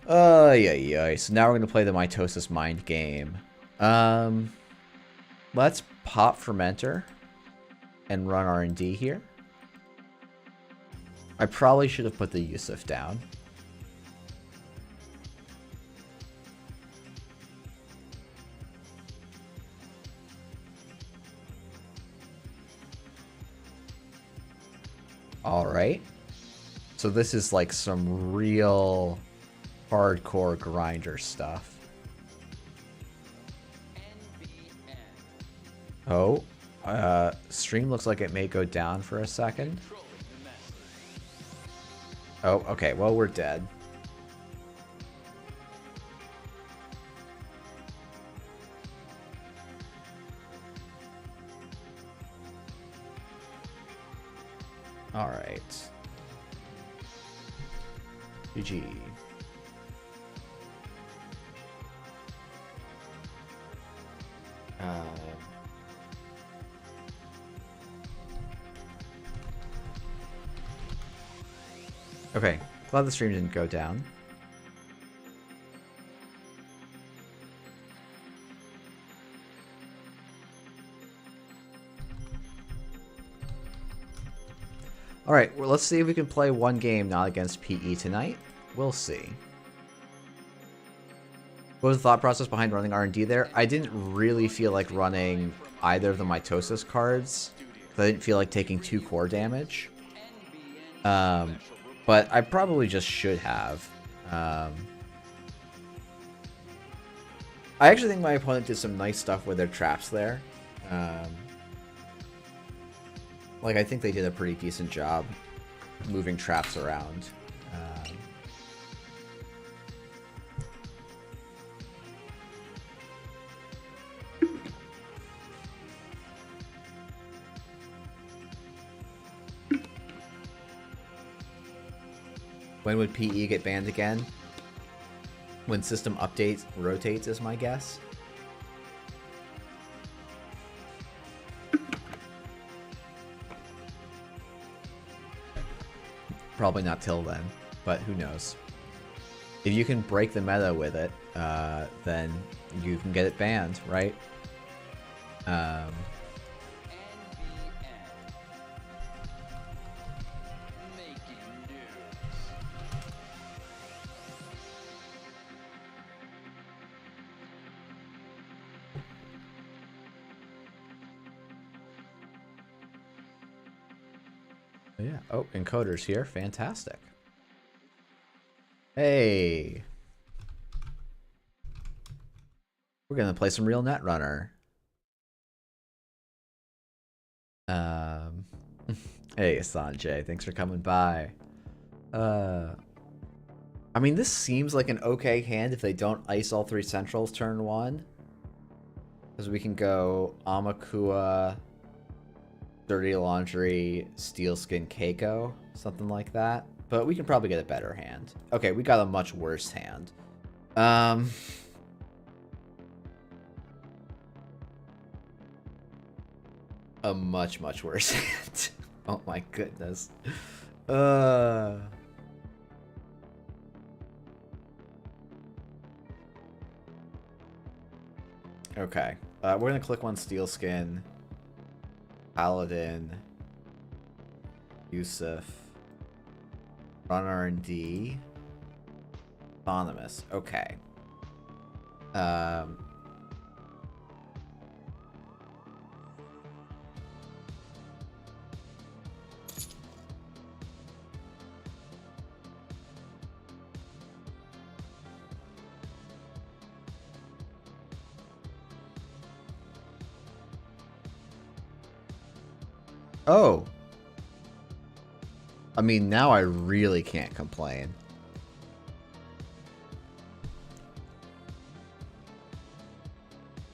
Yeah. So now we're going to play the Mitosis Mind game. Let's pop Fermenter and run R&D here. I probably should have put the Yusuf down. Alright. So this is like some real hardcore grinder stuff. Oh. Stream looks like it may go down for a second. Oh, okay. Well, we're dead. All right. GG. Okay, glad the stream didn't go down. Alright, well, let's see if we can play one game not against PE tonight. We'll see. What was the thought process behind running R&D there? I didn't really feel like running either of the Mitosis cards. I didn't feel like taking 2 core damage. But I probably just should have. I actually think my opponent did some nice stuff with their traps there. Like, I think they did a pretty decent job moving traps around. When would PE get banned again? When system updates rotates is my guess. Probably not till then, but who knows. If you can break the meta with it, then you can get it banned, right? Yeah. Oh, encoder's here. Fantastic. Hey. We're gonna play some real Netrunner. Hey, Sanjay. Thanks for coming by. I mean, this seems like an okay hand if they don't ice all 3 centrals turn 1. Because we can go Amakua, Dirty Laundry, Steelskin Keiko, something like that. But we can probably get a better hand. Okay, we got a much worse hand. A much worse hand. Oh my goodness. Okay. We're gonna click one Steelskin. Paladin, Yusuf, Run R&D, Anonymous. Okay. Oh. I mean, now I really can't complain.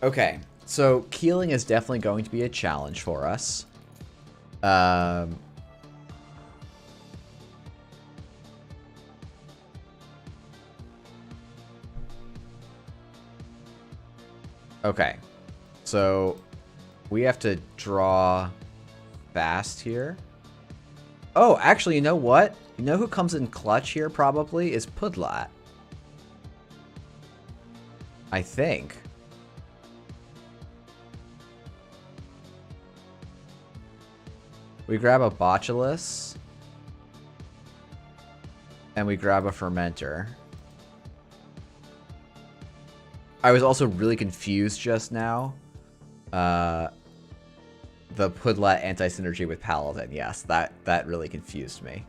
Okay, so Keeling is definitely going to be a challenge for us. Um, okay. So we have to draw fast here. Oh, actually, you know what? You know who comes in clutch here probably is Pudlat. I think. We grab a Botulus. And we grab a Fermenter. I was also really confused just now. The Pudlat anti-synergy with Paladin. Yes, that really confused me.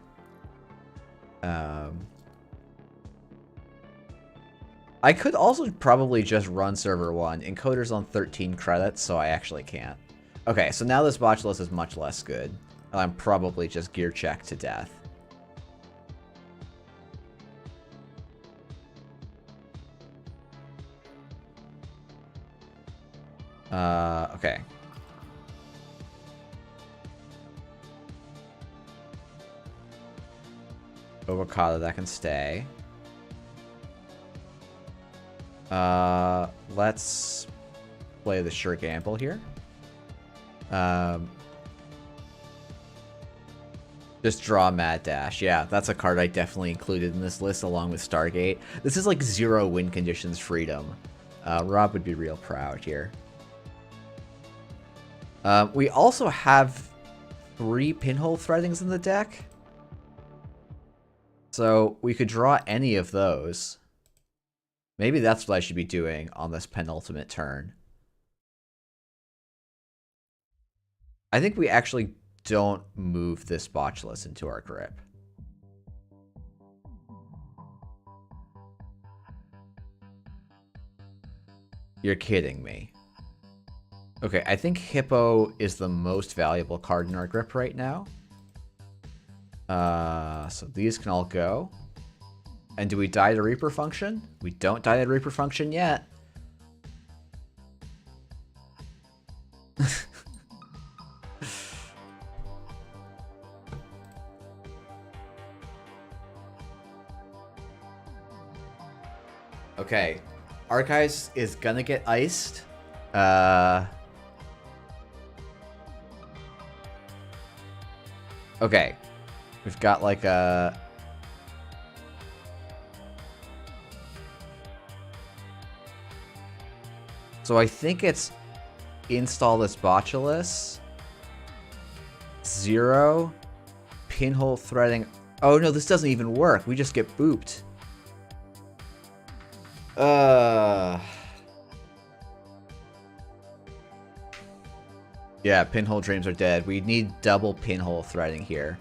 I could also probably just run server 1. Encoder's on 13 credits, so I actually can't. Okay, so now this Botulus is much less good. I'm probably just gear checked to death. Okay. Avocado, that can stay. Let's play the Sure Gamble here. Just draw Mad Dash. Yeah, that's a card I definitely included in this list along with Stargate. This is like 0 win conditions freedom. Rob would be real proud here. We also have 3 Pinhole Threadings in the deck. So we could draw any of those. Maybe that's what I should be doing on this penultimate turn. I think we actually don't move this Botulus into our grip. You're kidding me. Okay, I think Hippo is the most valuable card in our grip right now. So these can all go. And do we die to Reaper function? We don't die to Reaper function yet. Okay, Archives is gonna get iced. Okay, we've got like a... So I think it's install this Botulus, 0, Pinhole Threading. Oh no, this doesn't even work. We just get booped. Yeah, Pinhole Dreams are dead. We need double Pinhole Threading here.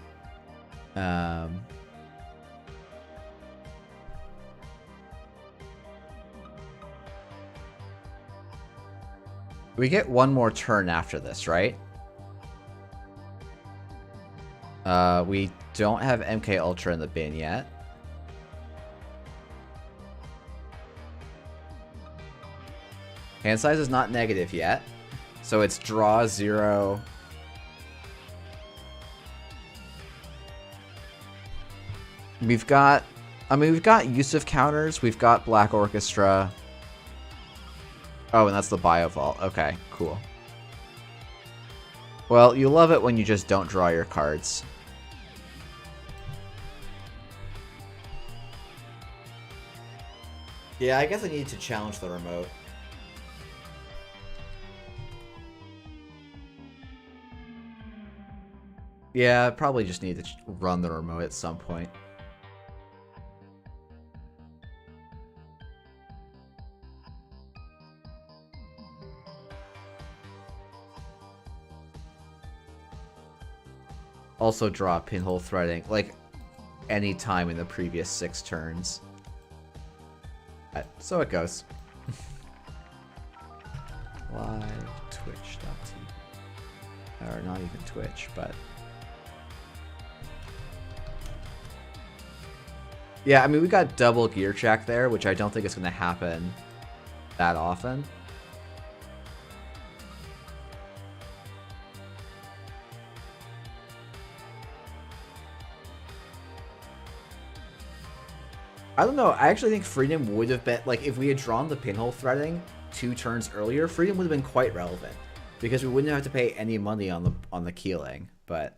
We get one more turn after this, right? We don't have MK Ultra in the bin yet. Hand size is not negative yet. So it's draw 0. We've got... I mean, we've got Yusuf counters. We've got Black Orchestra. Oh, and that's the Biovault. Okay, cool. Well, you love it when you just don't draw your cards. Yeah, I guess I need to challenge the remote. Yeah, I probably just need to run the remote at some point. Also draw Pinhole Threading, like, any time in the previous 6 turns. So it goes. Live Twitch.tv. Or not even Twitch, but... Yeah, I mean, we got double gear check there, which I don't think is going to happen that often. I don't know. I actually think Freedom would have been, like, if we had drawn the pinhole threading 2 turns earlier, Freedom would have been quite relevant. Because we wouldn't have to pay any money on the keeling. But,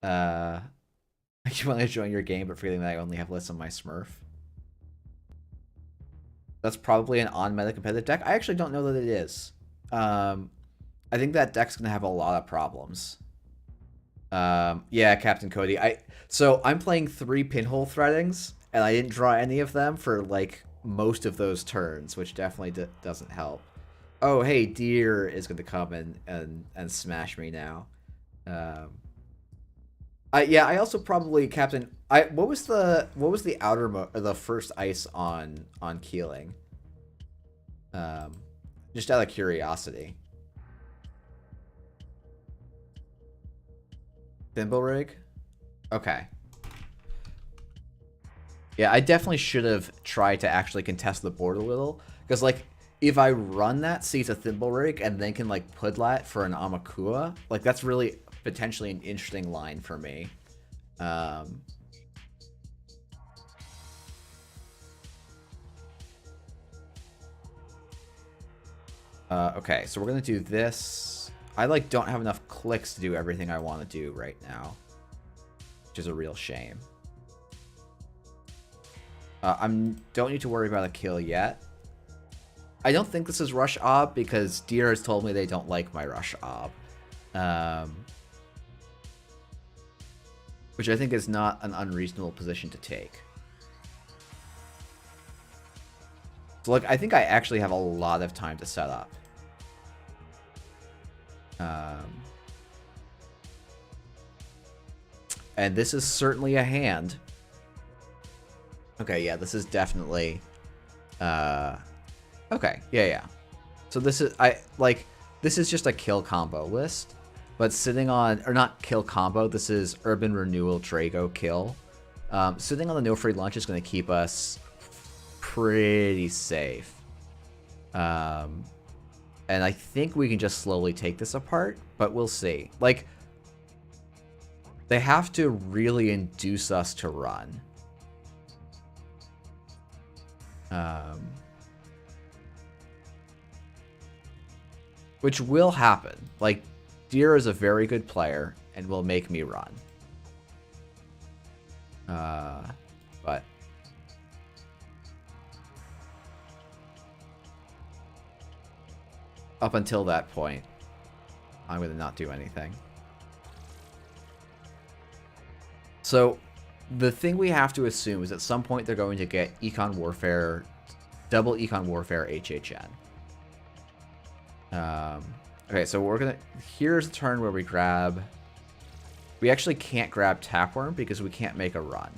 I just want to join your game, but feeling that I only have lists on my Smurf. That's probably an on-meta competitive deck. I actually don't know that it is. I think that deck's going to have a lot of problems. Yeah, Captain Cody. So I'm playing 3 pinhole threadings, and I didn't draw any of them for, like, most of those turns, which definitely doesn't help. Oh, hey, Deer is going to come and smash me now. Yeah, I also probably Captain. What was the the first ice on Keeling? Just out of curiosity. Thimble rig. Okay. Yeah, I definitely should have tried to actually contest the board a little, because like if I run that, see it's a thimble rig, and then can like Pudlat for an Amakua, like that's really potentially an interesting line for me. Okay, so we're gonna do this. I like don't have enough clicks to do everything I want to do right now, which is a real shame. Don't need to worry about a kill yet. I don't think this is Rush Ob because Deer has told me they don't like my Rush Ob. Which I think is not an unreasonable position to take. So look, I think I actually have a lot of time to set up. And this is certainly a hand. Okay, yeah, this is definitely... okay, yeah. So this is... this is just a kill combo list. But sitting on... Or not kill combo, this is Urban Renewal Drago kill. Sitting on the No Free Lunch is going to keep us pretty safe. And I think we can just slowly take this apart, but we'll see. Like, they have to really induce us to run. Which will happen. Like, Deer is a very good player and will make me run. But up until that point, I'm going to not do anything. So the thing we have to assume is at some point they're going to get Econ Warfare, double Econ Warfare HHN. Okay, so we're going to... Here's a turn where we grab... We actually can't grab Tapeworm because we can't make a run.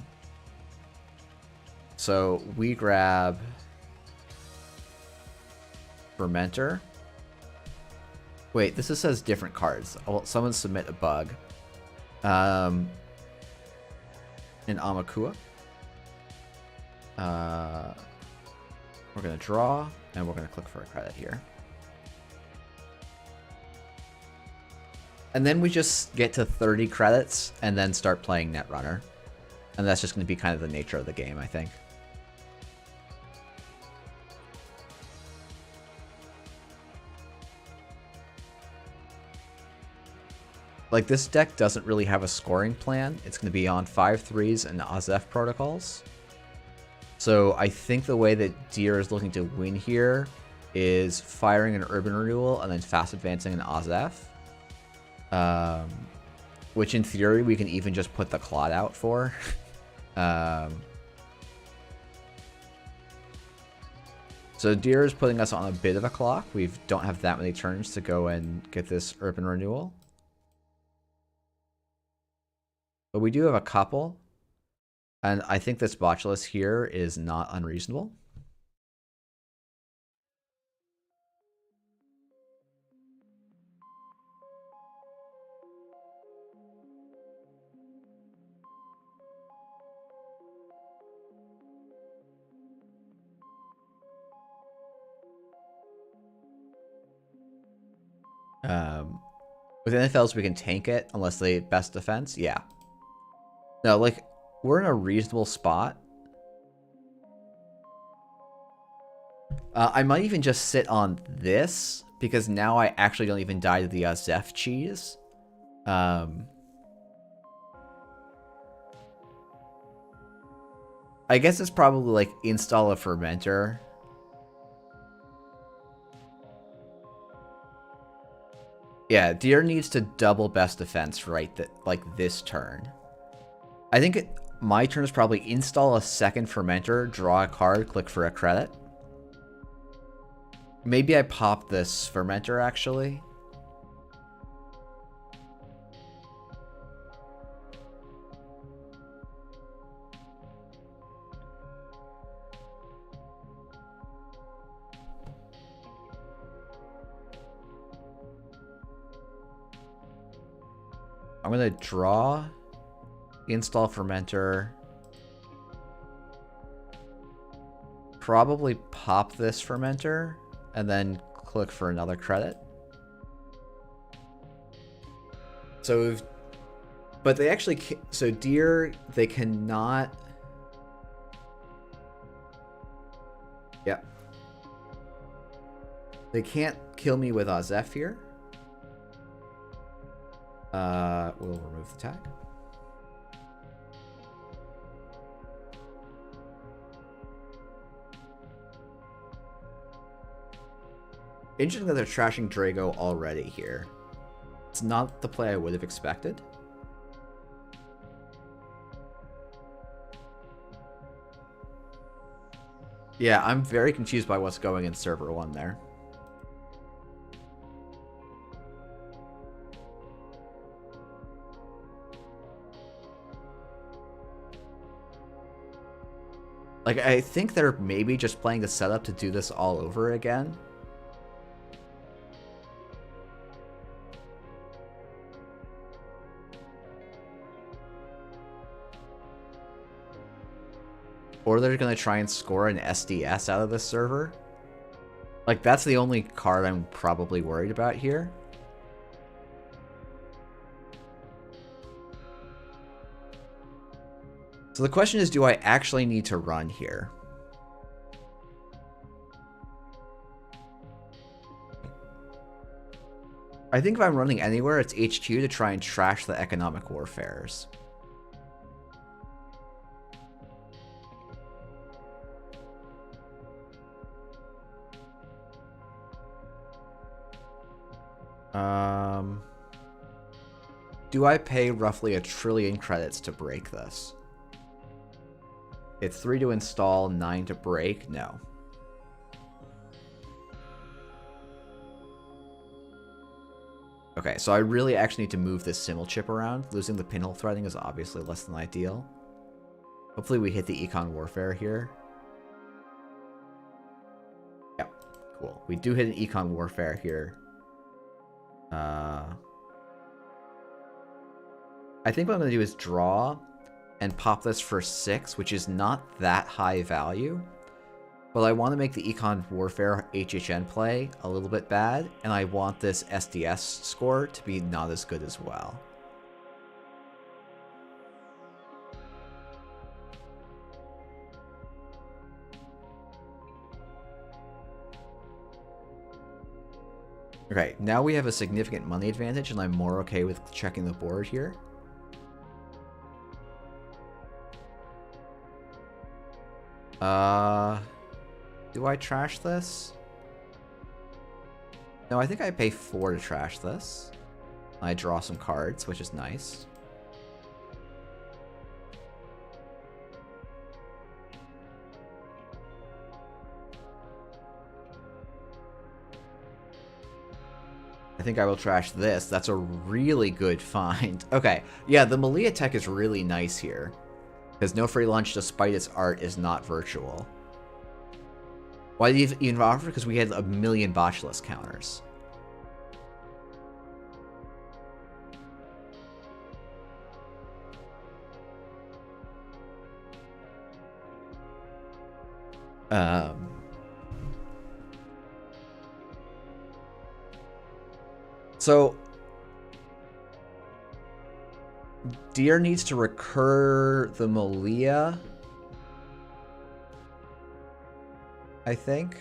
So we grab Fermenter. Wait, this just says different cards. Oh, someone submit a bug. In Amakua. We're going to draw, and we're going to click for a credit here. And then we just get to 30 credits, and then start playing Netrunner. And that's just going to be kind of the nature of the game, I think. Like, this deck doesn't really have a scoring plan. It's going to be on 5/3s and Azef protocols. So I think the way that Deer is looking to win here is firing an Urban Renewal and then fast advancing an Azef. Which in theory we can even just put the Clod out for. So Deer is putting us on a bit of a clock. We don't have that many turns to go and get this Urban Renewal. But we do have a couple. And I think this Botulus here is not unreasonable. With NFLs, we can tank it unless they best defense. Yeah. No, like, we're in a reasonable spot. I might even just sit on this, because now I actually don't even die to the Zeph cheese. I guess it's probably like install a fermenter. Yeah, Deer needs to double best defense right like this turn. I think my turn is probably install a second fermenter, draw a card, click for a credit. Maybe I pop this fermenter actually. I'm gonna draw, install fermenter, probably pop this fermenter, and then click for another credit. So, but they actually, so Deer, they cannot. Yep. They can't kill me with Zeph here. We'll remove the tag. Interesting that they're trashing Drago already here. It's not the play I would have expected. Yeah, I'm very confused by what's going in server 1 there. Like, I think they're maybe just playing the setup to do this all over again. Or they're going to try and score an SDS out of this server. Like, that's the only card I'm probably worried about here. So the question is, do I actually need to run here? I think if I'm running anywhere, it's HQ to try and trash the economic warfares. Do I pay roughly 1 trillion credits to break this? It's 3 to install, 9 to break? No. Okay, so I really actually need to move this Simmel chip around. Losing the pinhole threading is obviously less than ideal. Hopefully we hit the Econ Warfare here. Yeah, cool. We do hit an Econ Warfare here. I think what I'm going to do is draw and pop this for 6, which is not that high value. But I want to make the Econ Warfare HHN play a little bit bad, and I want this SDS score to be not as good as well. Okay, now we have a significant money advantage, and I'm more okay with checking the board here. Do I trash this? No, I think I pay 4 to trash this. I draw some cards, which is nice. I think I will trash this. That's a really good find. Okay, yeah, the Malia tech is really nice here. Because no free lunch, despite its art, is not virtual. Why did you even offer? Because we had 1 million botchless counters. So Deer needs to recur the Malia, I think.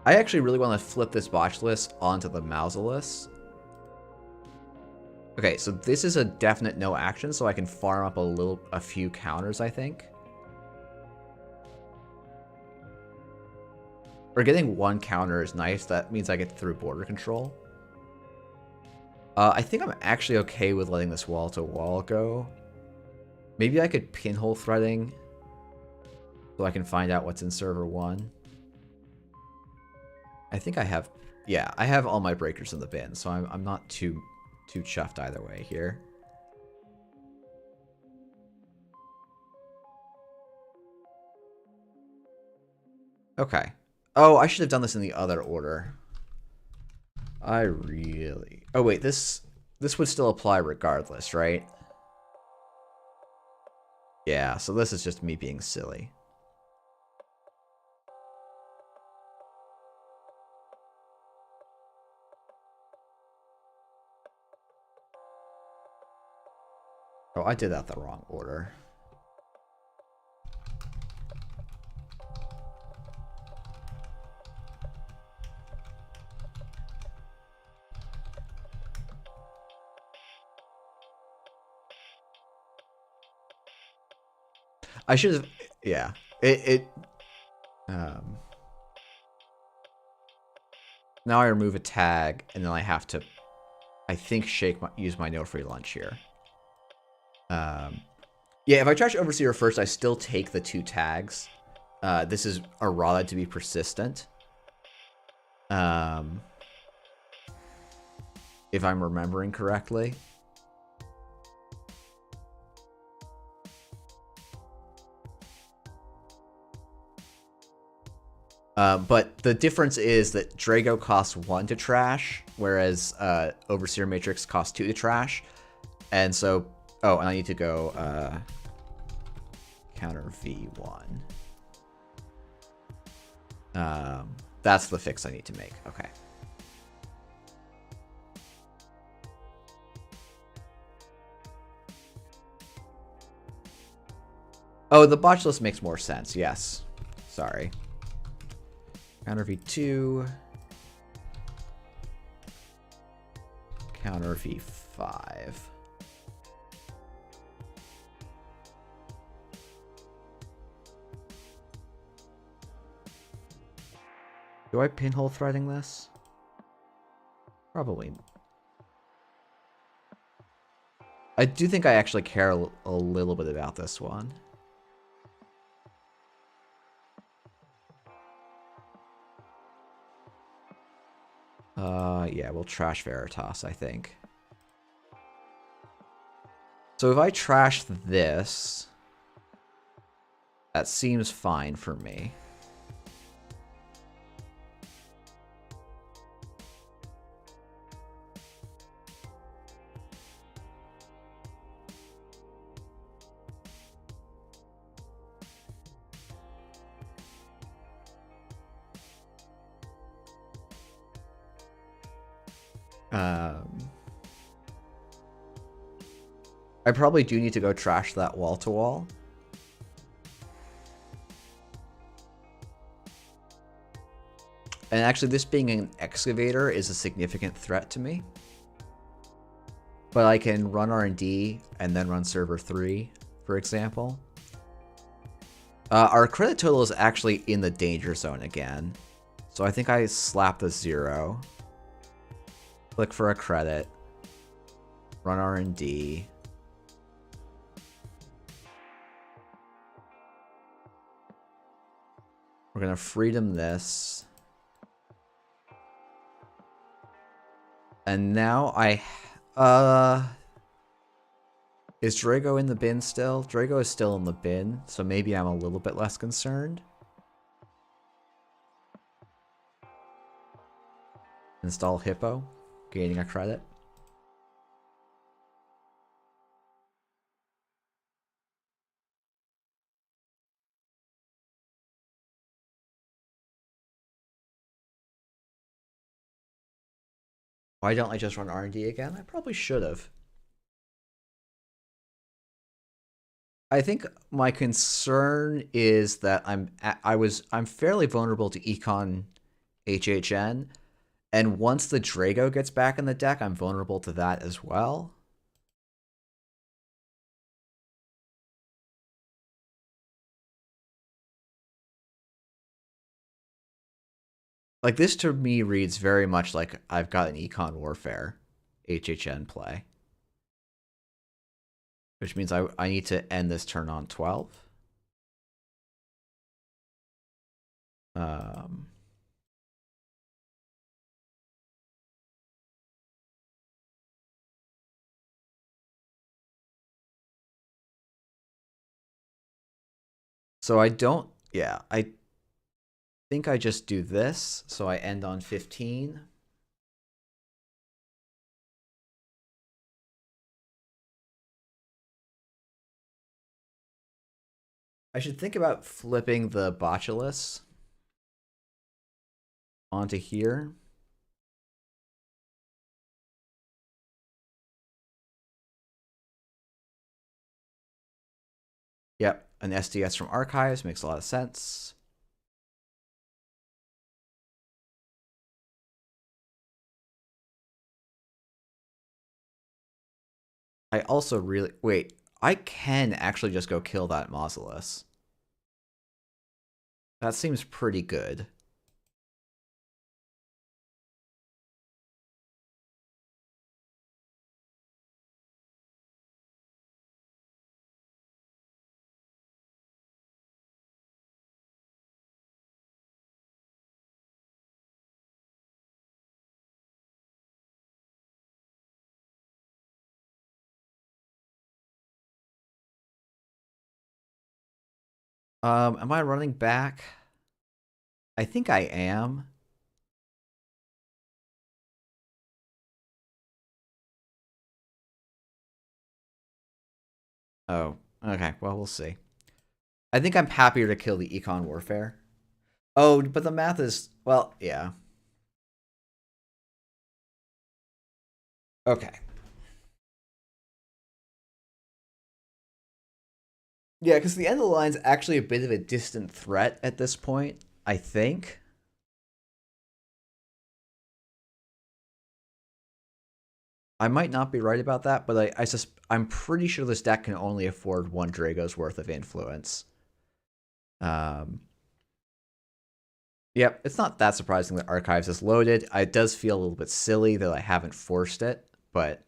I actually really want to flip this Botulus onto the Mausolus. Okay, so this is a definite no action, so I can farm up a few counters, I think. Or getting one counter is nice. That means I get through border control. I think I'm actually okay with letting this wall-to-wall go. Maybe I could pinhole threading so I can find out what's in server 1. I think I have... Yeah, I have all my breakers in the bin, so I'm not too chuffed either way here. Okay. Oh, I should have done this in the other order. I really... Oh, wait, this would still apply regardless, right? Yeah, so this is just me being silly. Oh, I did that the wrong order. I should have... Yeah. Now I remove a tag, and then I have to, I think, use my no free lunch here. Yeah, if I trash Overseer first, I still take the 2 tags. This is errata to be persistent. If I'm remembering correctly. But the difference is that Drago costs 1 to trash, whereas Overseer Matrix costs 2 to trash. And so... Oh, and I need to go counter V1. That's the fix I need to make. Okay. Oh, the botchless makes more sense. Yes. Sorry. Counter V2. Counter V5. Do I pinhole threading this? Probably. I do think I actually care a little bit about this one. Yeah, we'll trash Veritas, I think. So if I trash this, that seems fine for me. I probably do need to go trash that wall-to-wall. And actually, this being an excavator is a significant threat to me. But I can run R&D and then run server 3, for example. Our credit total is actually in the danger zone again. So I think I slap the 0. Click for a credit. Run R&D. We're going to freedom this. And now is Drago in the bin still? Drago is still in the bin, so maybe I'm a little bit less concerned. Install Hippo, gaining a credit. Why don't I just run R&D again? I probably should have. I think my concern is that I'm fairly vulnerable to econ HHN. And once the Drago gets back in the deck, I'm vulnerable to that as well. Like, this to me reads very much like I've got an Econ Warfare HHN play. Which means I need to end this turn on 12. So I don't, yeah, I think I just do this. So I end on 15. I should think about flipping the Botulus onto here. Yep, an SDS from Archives makes a lot of sense. I also really... Wait, I can actually just go kill that Mausolus. That seems pretty good. Am I running back? I think I am. Oh, okay. Well, we'll see. I think I'm happier to kill the Econ Warfare. Oh, but the math is... Well, yeah. Okay. Yeah, because the end of the line's actually a bit of a distant threat at this point, I think. I might not be right about that, but I'm pretty sure this deck can only afford one Drago's worth of influence. Yep, it's not that surprising that Archives is loaded. It does feel a little bit silly that I haven't forced it, but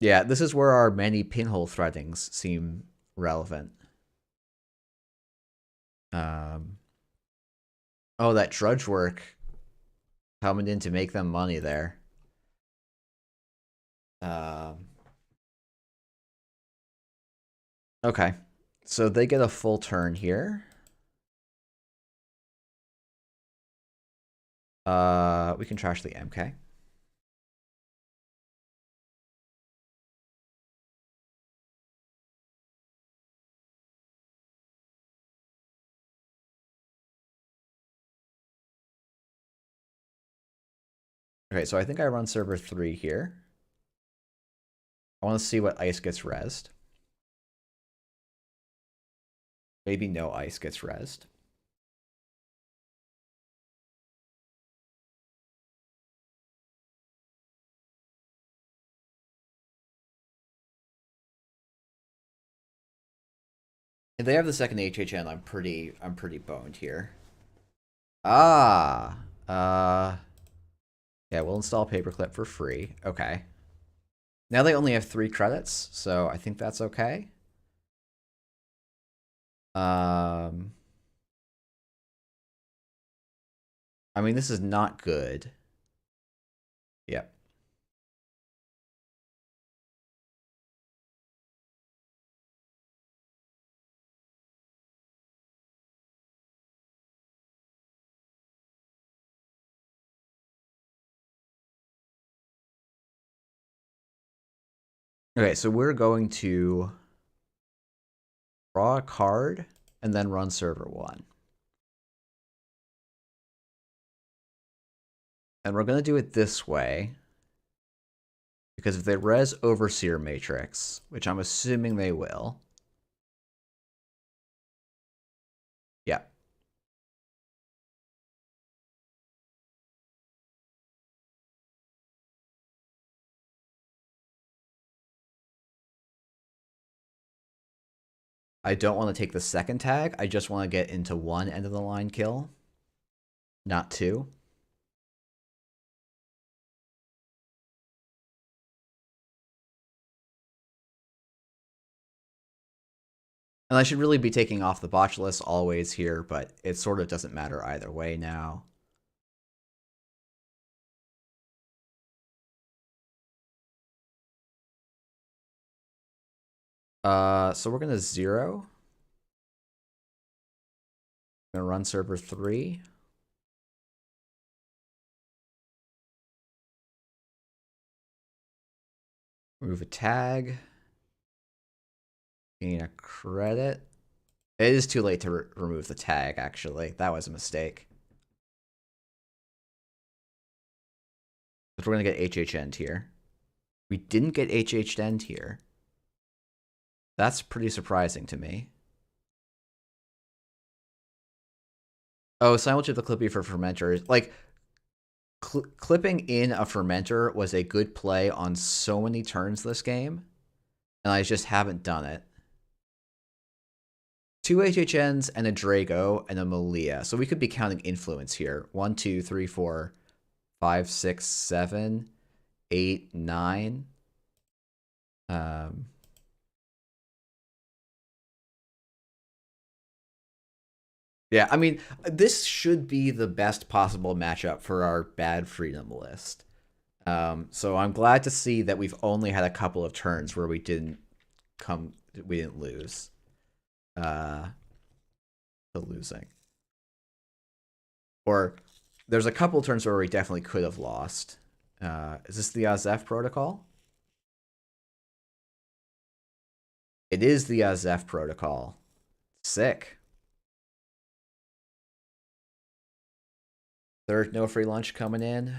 yeah, this is where our many pinhole threadings seem relevant. Oh, that drudge work coming in to make them money there. Okay, so they get a full turn here. We can trash the MK. Okay, so I think I run server 3 here. I want to see what ice gets rezzed. Maybe no ice gets rezzed. If they have the second HHN, I'm pretty boned here. Ah. Yeah, we'll install Paperclip for free. Okay. Now they only have 3 credits, so I think that's okay. I mean, this is not good. Yep. Okay, so we're going to draw a card and then run server 1. And we're going to do it this way. Because if they res Overseer Matrix, which I'm assuming they will, I don't want to take the second tag. I just want to get into one end of the line kill, not two. And I should really be taking off the botchless always here, but it sort of doesn't matter either way now. So we're gonna 0. I'm gonna run server 3. Remove a tag. Gain a credit. It is too late to remove the tag, actually. That was a mistake. But we're gonna get HHN'd here. We didn't get HHN'd here. That's pretty surprising to me. Oh, simultaneous the clipping for fermenters. Like, clipping in a fermenter was a good play on so many turns this game, and I just haven't done it. 2 HHNs and a Drago and a Malia. So we could be counting influence here. 1, 2, 3, 4, 5, 6, 7, 8, 9. Yeah, I mean, this should be the best possible matchup for our bad freedom list. So I'm glad to see that we've only had a couple of turns where we didn't lose. To losing. Or there's a couple turns where we definitely could have lost. Is this the Azef protocol? It is the Azef protocol. Sick. Third no free lunch coming in.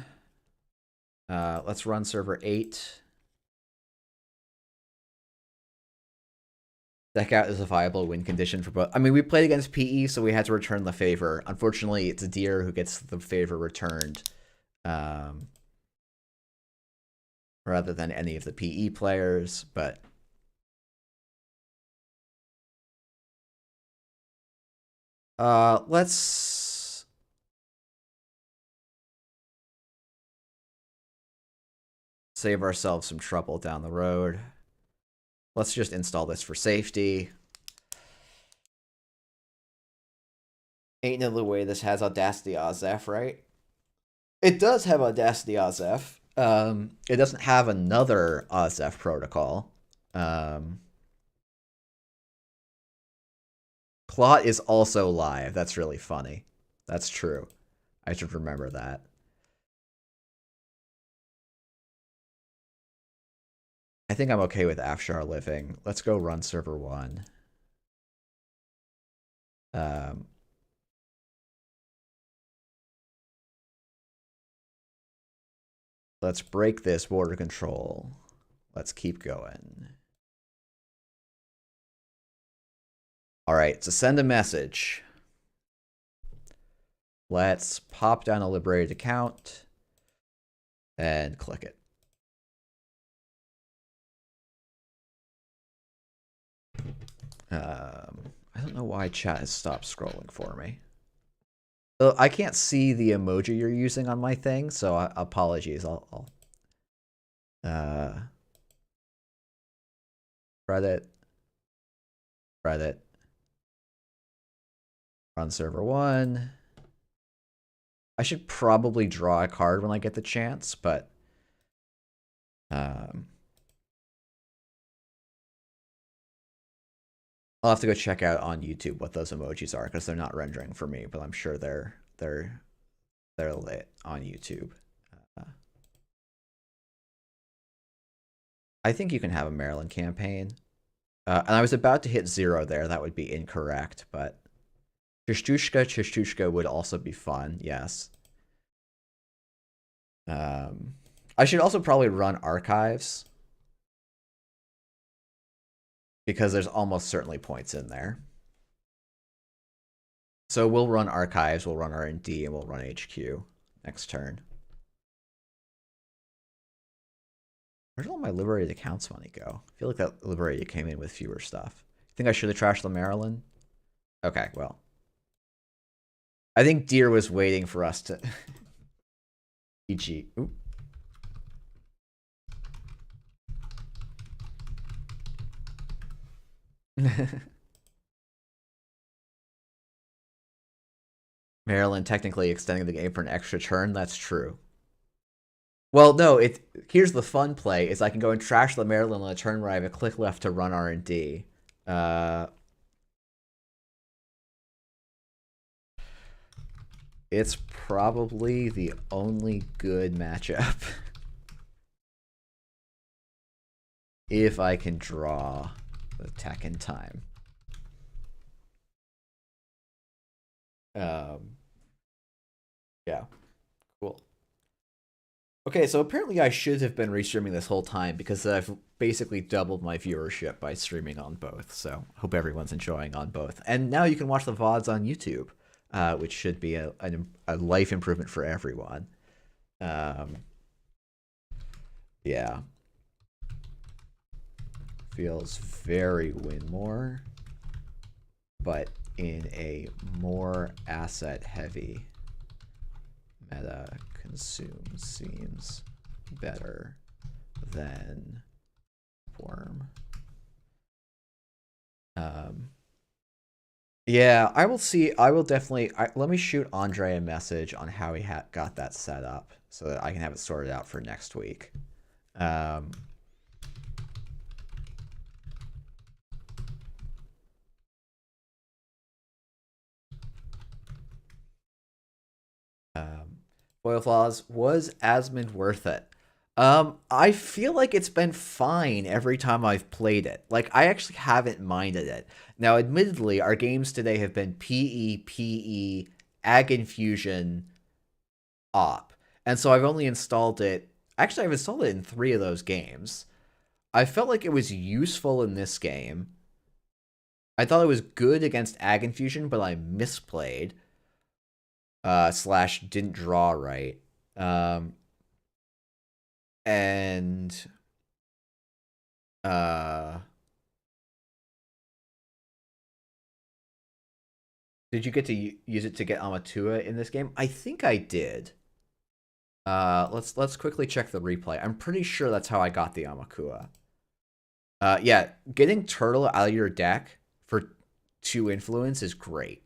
Let's run server 8. Deck out is a viable win condition for both. I mean, we played against PE, so we had to return the favor. Unfortunately, it's a deer who gets the favor returned, rather than any of the PE players. But let's save ourselves some trouble down the road. Let's just install this for safety. Ain't no way this has Audacity Azef, right? It does have Audacity Azef. It doesn't have another Azef protocol. Plot is also live. That's really funny. That's true. I should remember that. I think I'm okay with Afshar living. Let's go run server 1. Let's break this border control. Let's keep going. All right, so send a message. Let's pop down a liberated account and click it. I don't know why chat has stopped scrolling for me. I can't see the emoji you're using on my thing, so apologies. I'll credit, run server 1. I should probably draw a card when I get the chance, but I'll have to go check out on YouTube what those emojis are because they're not rendering for me, but I'm sure they're lit on YouTube. I think you can have a Maryland campaign. And I was about to hit 0 there. That would be incorrect, but Chishtushka would also be fun, yes. I should also probably run archives because there's almost certainly points in there. So we'll run archives, we'll run R&D, and we'll run HQ next turn. Where did all my liberated accounts money go? I feel like that liberated came in with fewer stuff. Think I should have trashed the Maryland? Okay, well. I think Deer was waiting for us to... EG. Oop. Maryland technically extending the game for an extra turn. That's true. Well, no. Here's the fun play: is I can go and trash the Maryland on a turn where I have a click left to run R&D. It's probably the only good matchup. If I can draw the tech in time. Yeah. Cool. Okay, so apparently I should have been restreaming this whole time because I've basically doubled my viewership by streaming on both. So hope everyone's enjoying on both. And now you can watch the VODs on YouTube, which should be a life improvement for everyone. Yeah. Feels very win more, but in a more asset heavy meta consume seems better than form. Yeah, I will see. I will definitely. Let me shoot Andre a message on how he got that set up so that I can have it sorted out for next week. Foil Flaws, was Asmund worth it? I feel like it's been fine every time I've played it. Like, I actually haven't minded it. Now, admittedly, our games today have been PE, Ag Infusion, Op. And so I've only installed it... Actually, I've installed it in 3 of those games. I felt like it was useful in this game. I thought it was good against Ag Infusion, but I misplayed. / didn't draw right. And did you get to use it to get Amatua in this game? I think I did. Let's quickly check the replay. I'm pretty sure that's how I got the Amakua. Yeah, getting Turtle out of your deck for 2 influence is great.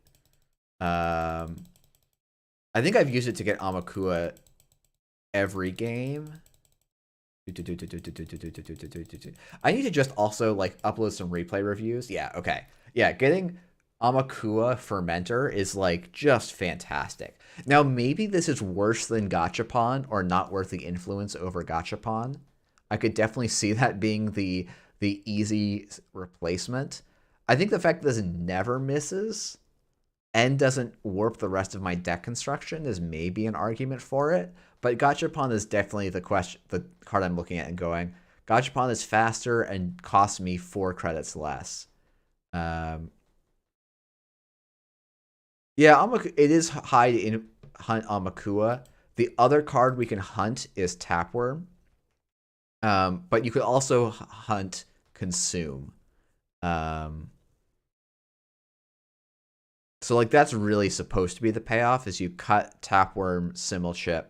I think I've used it to get Amakua every game. I need to just also like upload some replay reviews. Yeah, okay. Yeah, getting Amakua Fermenter is like just fantastic. Now maybe this is worse than Gachapon or not worth the influence over Gachapon. I could definitely see that being the easy replacement. I think the fact that this never misses and doesn't warp the rest of my deck construction is maybe an argument for it. But Gachapon is definitely the card I'm looking at and going, Gachapon is faster and costs me 4 credits less. Yeah, it is high to hunt Amakua. The other card we can hunt is Tapworm. But you could also hunt Consume. So like that's really supposed to be the payoff, is you cut Tapworm, Simulchip,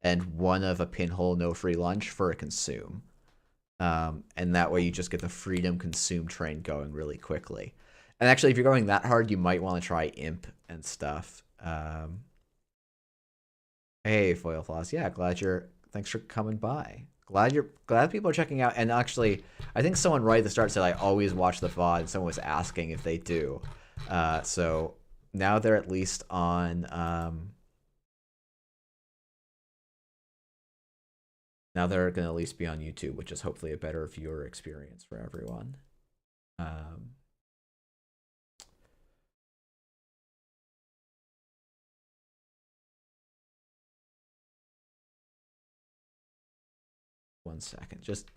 and one of a Pinhole No Free Lunch for a Consume. And that way you just get the Freedom Consume train going really quickly. And actually, if you're going that hard, you might want to try Imp and stuff. Hey, Foil Floss. Yeah, thanks for coming by. Glad people are checking out. And actually, I think someone right at the start said I always watch the VOD, and someone was asking if they do. So now they're at least on... now they're going to at least be on YouTube, which is hopefully a better viewer experience for everyone. One second. Just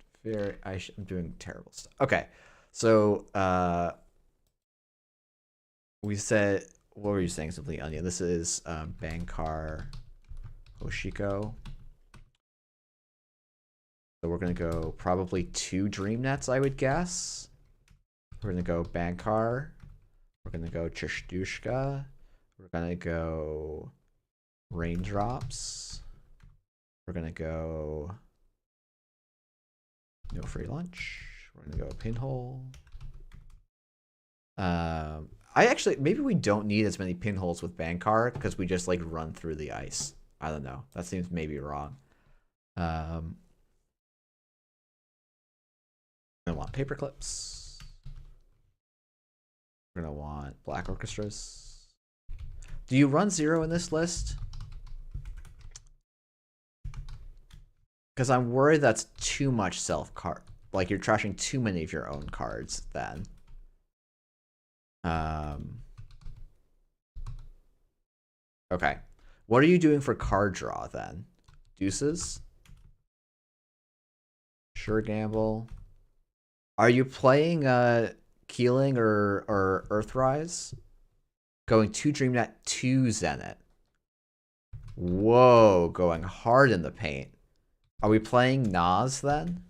I'm doing terrible stuff. Okay. So we said, what were you saying, Simply Onion? This is Bankhar Hoshiko. So we're going to go probably 2 Dream Nets, I would guess. We're going to go Bankhar. We're going to go Chishtushka. We're going to go Raindrops. We're going to go no free lunch. We're going to go Pinhole. I actually, maybe we don't need as many pinholes with Bankhar because we just like run through the ice. I don't know. That seems maybe wrong. I want paper clips. We're gonna want black orchestras. Do you run 0 in this list? Because I'm worried that's too much self card. Like you're trashing too many of your own cards then. Okay. What are you doing for card draw then? Deuces? Sure gamble. Are you playing Keeling or Earthrise? Going 2 Dreamnet, 2 Zenith. Whoa, going hard in the paint. Are we playing Nas then?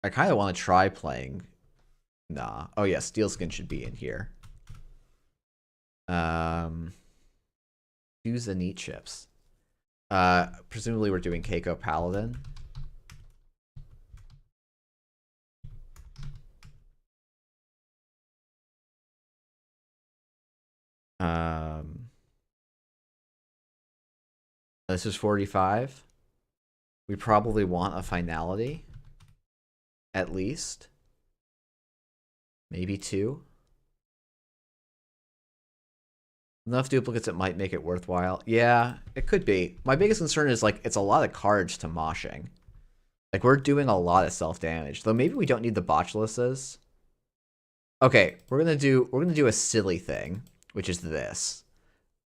I kind of want to try playing. Nah. Oh yeah, Steelskin should be in here. 2 Zenith chips. Presumably we're doing Keiko Paladin. This is 45. We probably want a finality. At least. Maybe 2. Enough duplicates it might make it worthwhile. Yeah, it could be. My biggest concern is like it's a lot of cards to moshing. Like we're doing a lot of self-damage. Though maybe we don't need the botchluses. Okay, we're gonna do a silly thing, which is this.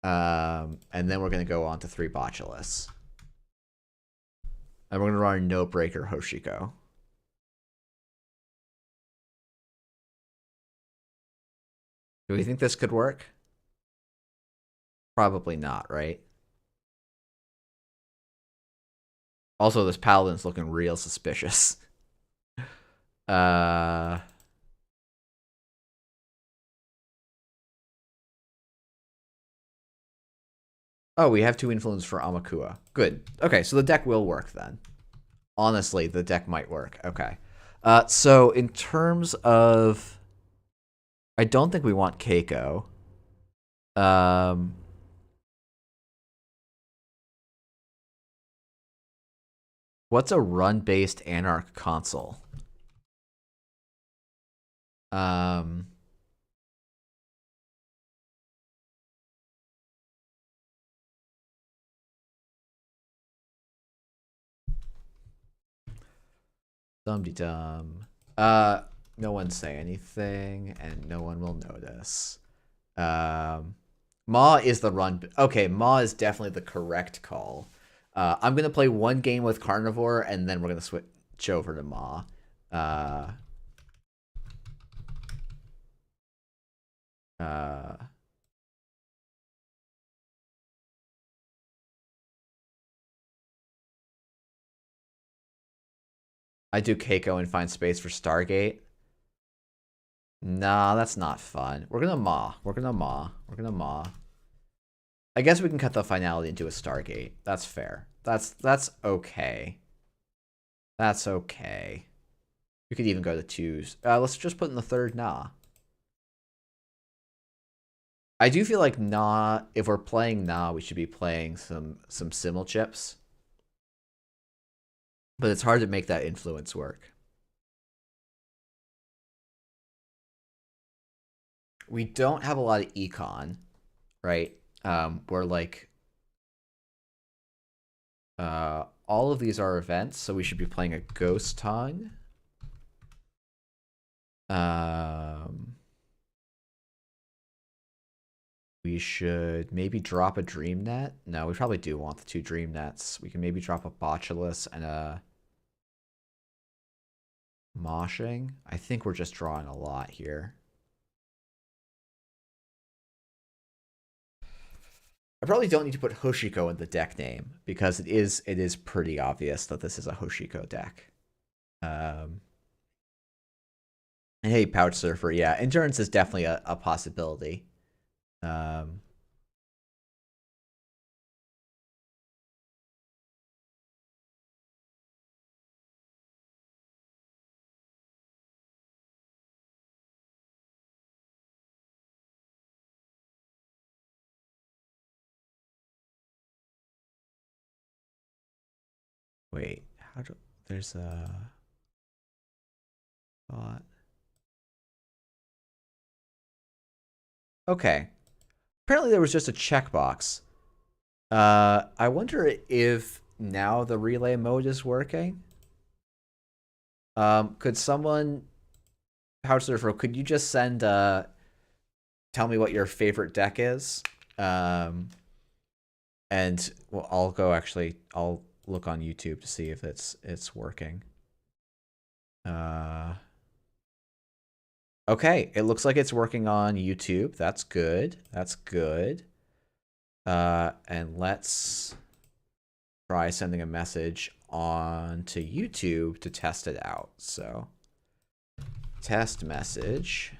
And then we're gonna go on to 3 botchulus. And we're gonna run no breaker Hoshiko. Do we think this could work? Probably not, right? Also, this paladin's looking real suspicious. Oh, we have 2 influence for Amakua. Good. Okay, so the deck will work then. Honestly, the deck might work. Okay. So in terms of... I don't think we want Keiko. What's a run-based Anarch console? Dum-de-dum. No one say anything, and no one will notice. Ma is the run. Okay, Ma is definitely the correct call. I'm going to play 1 game with Carnivore, and then we're going to switch over to Ma. I do Keiko and find space for Stargate. Nah, that's not fun. We're gonna Ma. We're gonna Ma. We're gonna Ma. I guess we can cut the finality into a Stargate. That's fair. That's okay. That's okay. We could even go to 2s. Let's just put in the 3rd Nah. I do feel like Nah, if we're playing Nah, we should be playing some Simul chips. But it's hard to make that influence work. We don't have a lot of econ, right? We're like... all of these are events, so we should be playing a Ghost Tongue. We should maybe drop a Dream Net. No, we probably do want the 2 Dream Nets. We can maybe drop a Botulus and a Moshing. I think we're just drawing a lot here. I probably don't need to put Hoshiko in the deck name because it is pretty obvious that this is a Hoshiko deck. Um, and hey, Pouch Surfer, yeah, endurance is definitely a possibility. Um, wait, how do there's a thought? Okay, apparently there was just a checkbox. I wonder if now the relay mode is working. Could someone, Pouch Surfer, could you just send tell me what your favorite deck is? Um, and well, I'll go actually. I'll look on YouTube to see if it's working. Uh, okay, it looks like it's working on YouTube. That's good. That's good. And let's try sending a message on to YouTube to test it out. So, test message.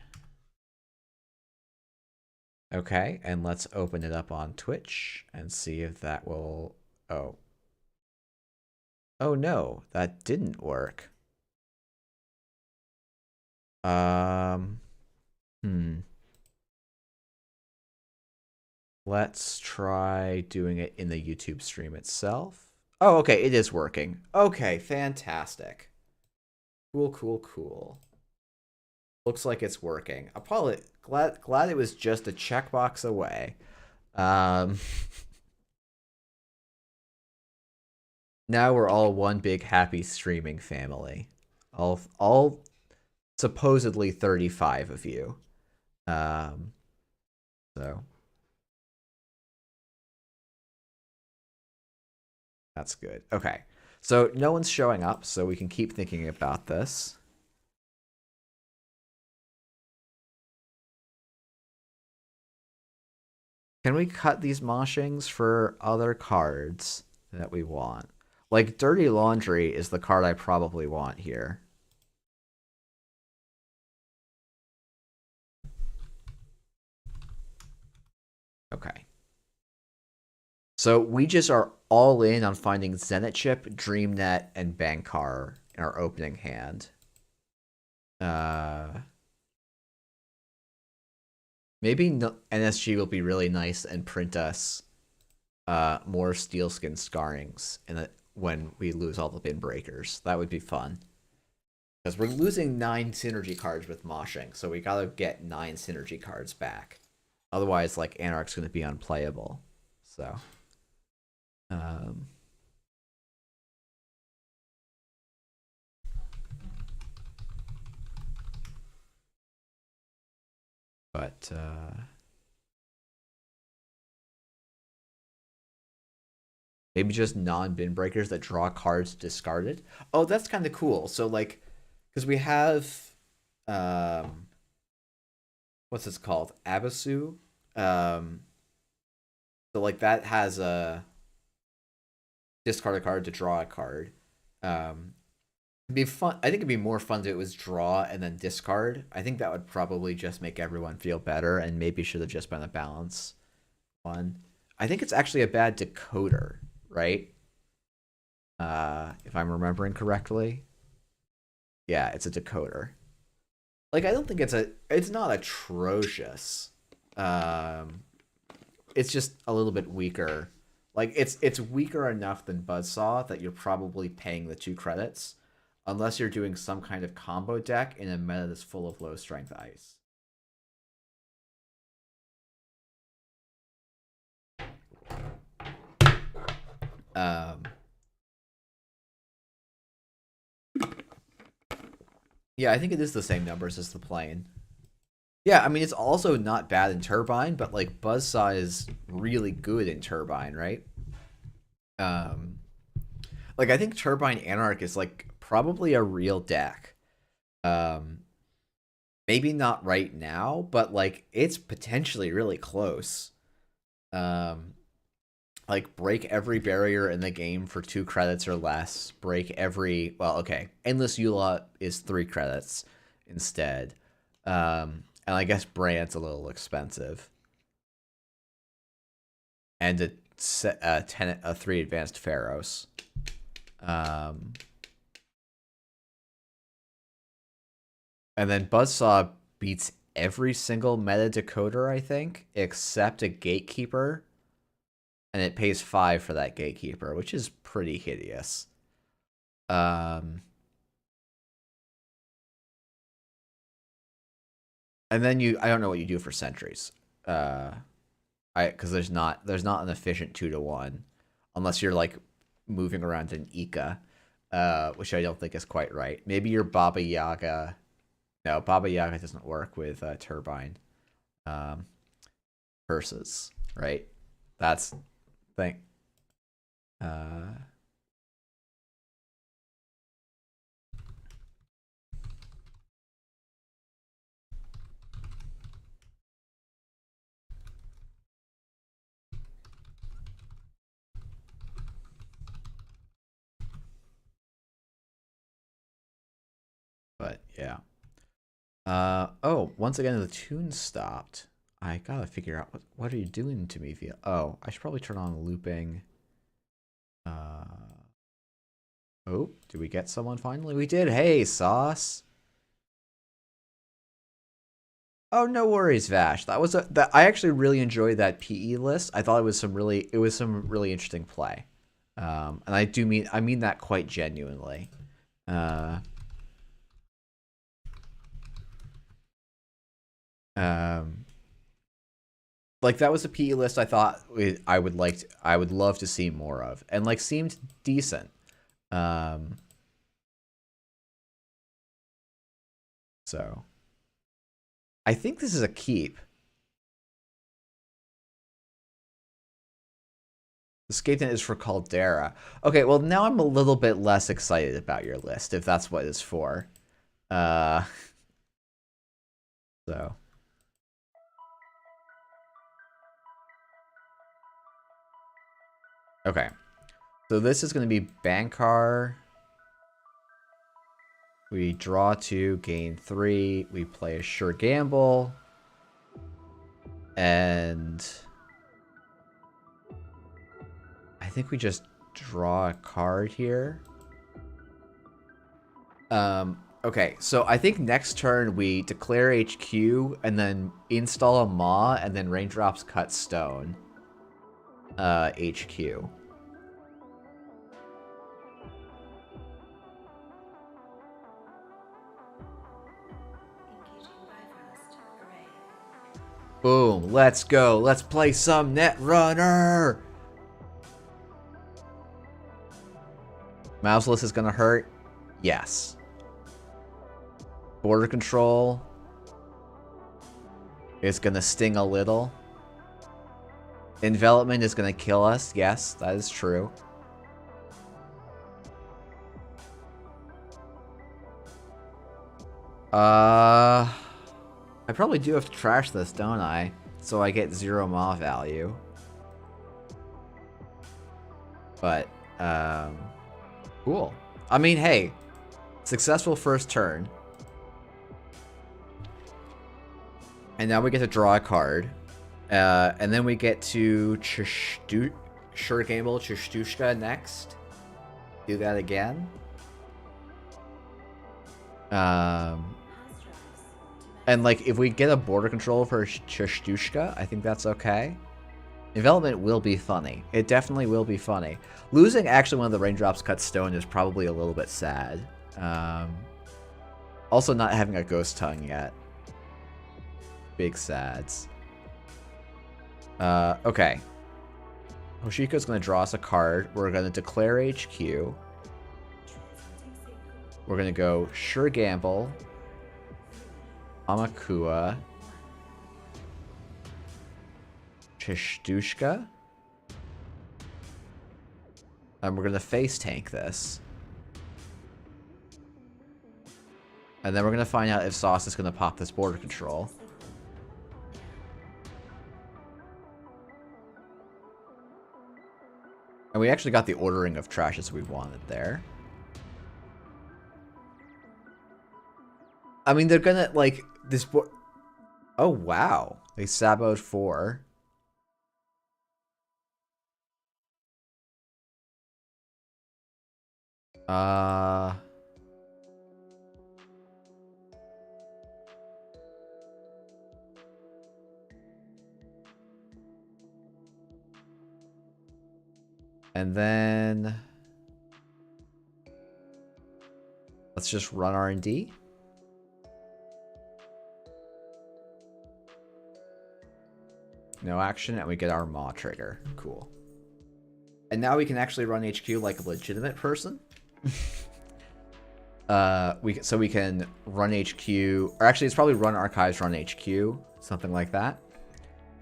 Okay, and let's open it up on Twitch and see if that will... Oh. Oh no, that didn't work. Um, hmm. Let's try doing it in the YouTube stream itself. Oh, okay, it is working. Okay, fantastic. Cool, cool, cool. Looks like it's working. I'm probably glad it was just a checkbox away. Um, now we're all one big happy streaming family. All supposedly 35 of you. Um, so that's good. Okay. So no one's showing up, so we can keep thinking about this. Can we cut these moshings for other cards that we want? Like Dirty Laundry is the card I probably want here. Okay. So we just are all in on finding Zenit Chip, DreamNet, and Bankhar in our opening hand. Maybe NSG will be really nice and print us more Steelskin Scarrings when we lose all the bin breakers. That would be fun. Because we're losing 9 synergy cards with moshing, so we gotta get 9 synergy cards back. Otherwise, like, Anarch's gonna be unplayable. So. Um, but, maybe just non-bin breakers that draw cards discarded. Oh, that's kind of cool. So, like, because we have, um, what's this called? Abasu. Um, so like that has a discard a card to draw a card. It'd be fun. I think it'd be more fun if it was draw and then discard. I think that would probably just make everyone feel better, and maybe should have just been a balance one. I think it's actually a bad decoder, right? If I'm remembering correctly. Yeah, it's a decoder. Like, I don't think it's not atrocious. Um, it's just a little bit weaker. Like, it's weaker enough than Buzzsaw that you're probably paying the 2 credits, unless you're doing some kind of combo deck in a meta that's full of low strength ice. Um, yeah, I think it is the same numbers as the plane. Yeah, I mean, it's also not bad in Turbine, but like Buzzsaw is really good in Turbine, right? Um, like I think Turbine Anarch is like probably a real deck. Um, maybe not right now, but like it's potentially really close. Um, like break every barrier in the game for 2 credits or less. Break every, well, okay, endless Eula is 3 credits instead. And I guess Brand's a little expensive. And a 3 advanced pharaohs. And then Buzzsaw beats every single meta decoder, I think, except a gatekeeper. And it pays 5 for that gatekeeper, which is pretty hideous. And then I don't know what you do for sentries. Because there's not an efficient 2-to-1, unless you're like moving around an Ika, which I don't think is quite right. Maybe your Baba Yaga. No, Baba Yaga doesn't work with turbine purses, right? That's thing. But yeah. Oh, once again the tune stopped. I gotta figure out what are you doing to me via. Oh, I should probably turn on looping. Oh, did we get someone finally? We did. Hey, Sauce. Oh, no worries, Vash. I actually really enjoyed that PE list. I thought it was some really interesting play. And I mean that quite genuinely. Like that was a PE list I thought I would love to see more of, and like seemed decent. So I think this is a keep. The Skaten is for Caldera. Okay, well now I'm a little bit less excited about your list, if that's what it's for. So. Okay. So this is going to be Bankhar. We draw 2, gain 3. We play a sure gamble. And I think we just draw a card here. Okay, so I think next turn we declare HQ and then install a Maw and then Raindrops cut stone. HQ. Boom, let's go. Let's play some Netrunner. Mouseless is gonna hurt. Yes. Border control is gonna sting a little. Envelopment is gonna kill us. Yes, that is true. I probably do have to trash this, don't I? So I get 0 Maw value. But, cool. I mean, hey, successful first turn. And now we get to draw a card. And then we get to Sure Gamble Chishtushka next. Do that again. And like, if we get a border control for Chishtushka, I think that's okay. Envelopment will be funny. It definitely will be funny. Losing actually one of the Raindrops cut stone is probably a little bit sad. Also not having a ghost tongue yet. Big sads. Okay. Hoshiko's going to draw us a card. We're going to declare HQ. We're going to go Sure Gamble. Amakua. Chishtushka. And we're going to face tank this. And then we're going to find out if Sauce is going to pop this border control. And we actually got the ordering of trashes we wanted there. I mean, they're gonna, like, this... Oh, wow. They saboed 4. And then... Let's just run R&D. No action, and we get our Maw trigger. Cool. And now we can actually run HQ like a legitimate person. So we can run HQ, or actually it's probably run archives, run HQ, something like that.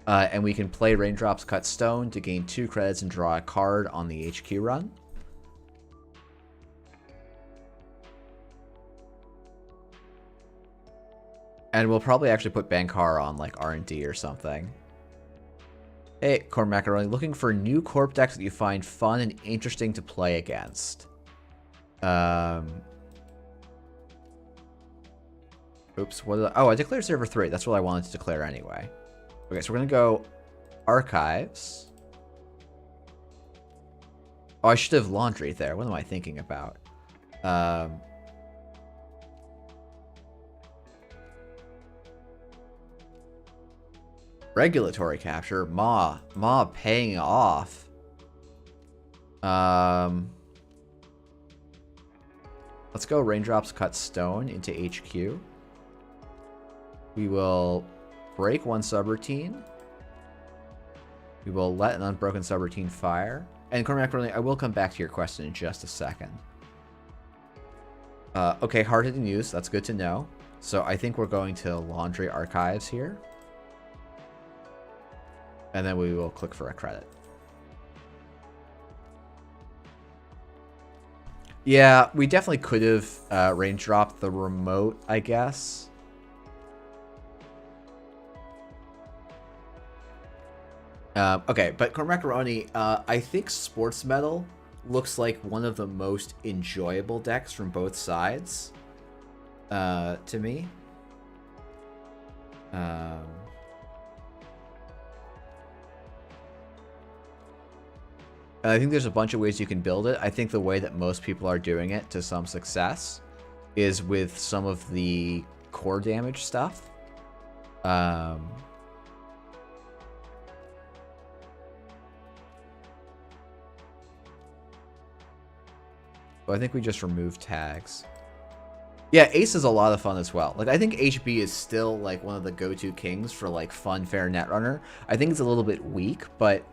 And we can play Raindrops Cut Stone to gain 2 credits and draw a card on the HQ run. And we'll probably actually put Bankhar on like R&D or something. Hey, Corn Macaroni, looking for new Corp decks that you find fun and interesting to play against. Oops, what did I declared server 3. That's what I wanted to declare anyway. Okay, so we're going to go archives. Oh, I should have laundry there. What am I thinking about? Regulatory capture. Maw paying off. Let's go Raindrops Cut Stone into HQ. We will break 1 subroutine. We will let an unbroken subroutine fire. And Cormac, I will come back to your question in just a second. Okay, hard-hitting news. That's good to know. So I think we're going to Laundry Archives here. And then we will click for a credit. Yeah, we definitely could have range dropped the remote, I guess. Okay, but Cormacaroni, I think Sports Metal looks like one of the most enjoyable decks from both sides, to me. I think there's a bunch of ways you can build it. I think the way that most people are doing it to some success is with some of the core damage stuff. I think we just remove tags. Yeah, Ace is a lot of fun as well. Like, I think HB is still, like, one of the go-to kings for, like, fun, fair Netrunner. I think it's a little bit weak, but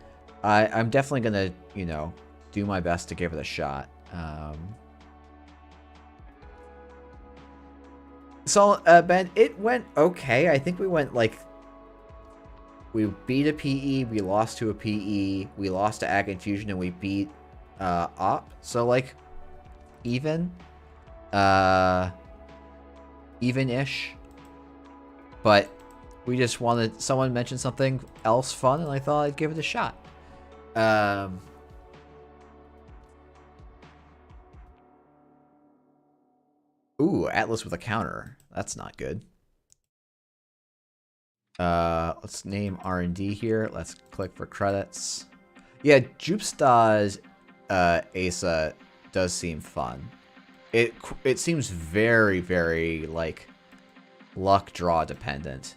I'm definitely gonna, you know, do my best to give it a shot. So, Ben, it went okay. I think we went, like... We beat a PE, we lost to a PE, we lost to Ag Infusion, and we beat Op. So, like... even even-ish, but we just wanted someone mentioned something else fun, and I thought I'd give it a shot. Ooh, Atlas with a counter. That's not good. Let's name R&D here. Let's click for credits. Yeah, Jupstad's Asa does seem fun. It seems very, very like luck draw dependent.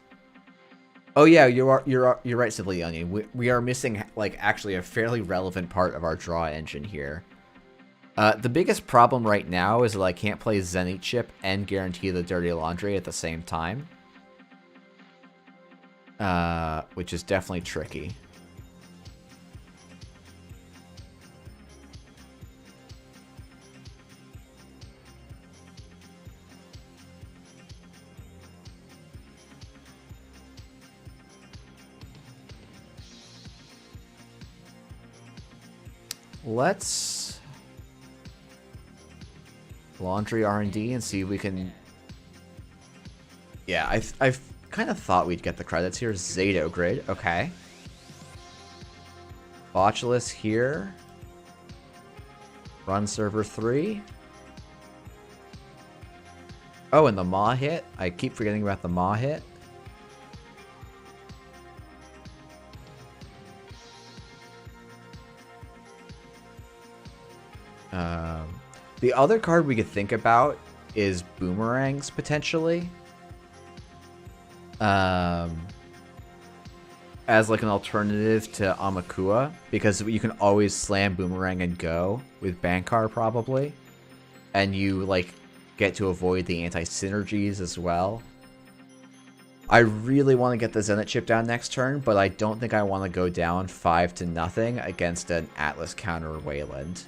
Oh yeah, you're right, Simply Onion. We are missing like actually a fairly relevant part of our draw engine here. The biggest problem right now is that I can't play Zenith Chip and guarantee the Dirty Laundry at the same time. Which is definitely tricky. Let's laundry R&D and see if we can... Yeah, I've kind of thought we'd get the credits here. Zato Grid, okay. Botulus here. Run server 3. Oh, and the Maw hit. I keep forgetting about the Maw hit. The other card we could think about is boomerangs, potentially. As like an alternative to Amakua, because you can always slam boomerang and go with Bankhar probably. And you like get to avoid the anti-synergies as well. I really want to get the Zenith chip down next turn, but I don't think I want to go down 5-0 against an Atlas counter Wayland.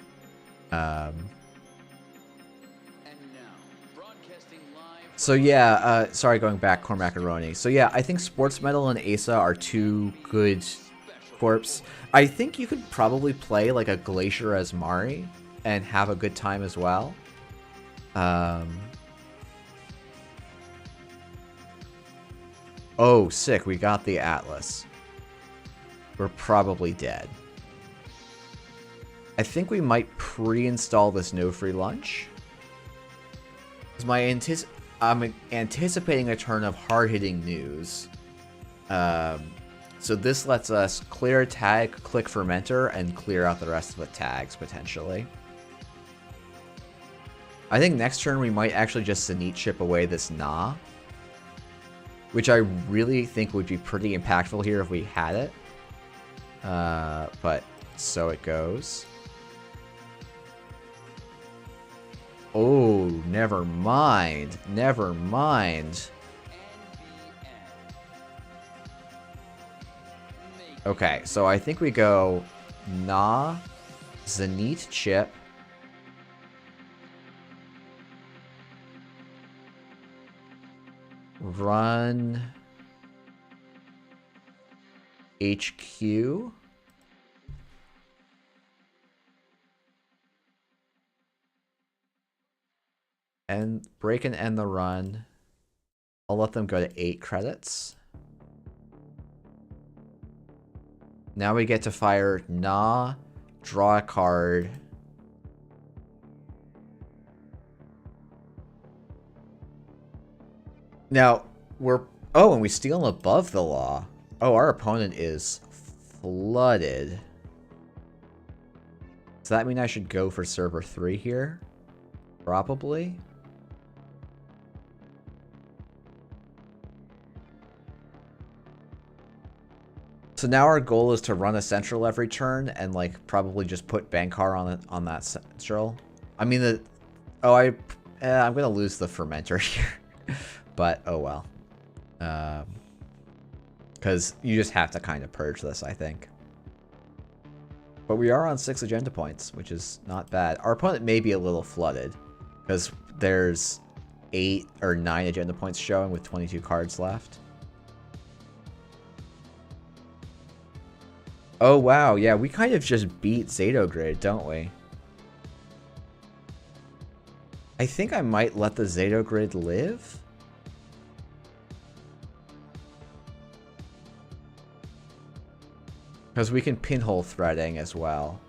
So yeah, sorry, going back, Corn Macaroni. So yeah, I think Sports Metal and Asa are two good corps. I think you could probably play like a Glacier as Mari and have a good time as well. Oh, sick, we got the Atlas. We're probably dead. I think we might pre-install this No Free Lunch. I'm anticipating a turn of hard-hitting news. So this lets us clear a tag, click Fermenter, and clear out the rest of the tags, potentially. I think next turn we might actually just Zenith chip away this Na. Which I really think would be pretty impactful here if we had it. But so it goes. Oh, never mind. Never mind. Okay, so I think we go Na, Zenith chip. Run HQ. And break and end the run. I'll let them go to 8 credits. Now we get to fire Na, draw a card. Now, oh, and we steal above the law. Oh, our opponent is flooded. Does that mean I should go for server 3 here? Probably. So now our goal is to run a central every turn and like probably just put Bankhar on that central. I mean I'm gonna lose the fermenter here. But, oh well. Because you just have to kind of purge this, I think. But we are on 6 agenda points, which is not bad. Our opponent may be a little flooded, because there's 8 or 9 agenda points showing with 22 cards left. Oh, wow. Yeah, we kind of just beat Zato Grid, don't we? I think I might let the Zato Grid live. Because we can pinhole threading as well.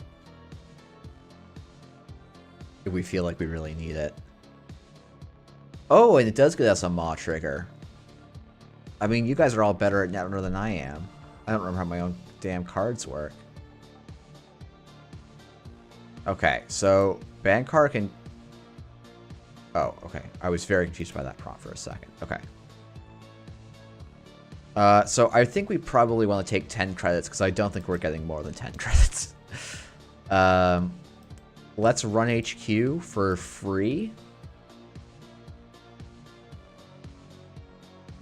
If we feel like we really need it. Oh, and it does get us a Maw trigger. I mean, you guys are all better at Netrunner than I am. I don't remember how my own damn cards work. Okay, so Bankhar can... Oh, okay. I was very confused by that prompt for a second. Okay. So I think we probably want to take 10 credits because I don't think we're getting more than 10 credits. Let's run HQ for free.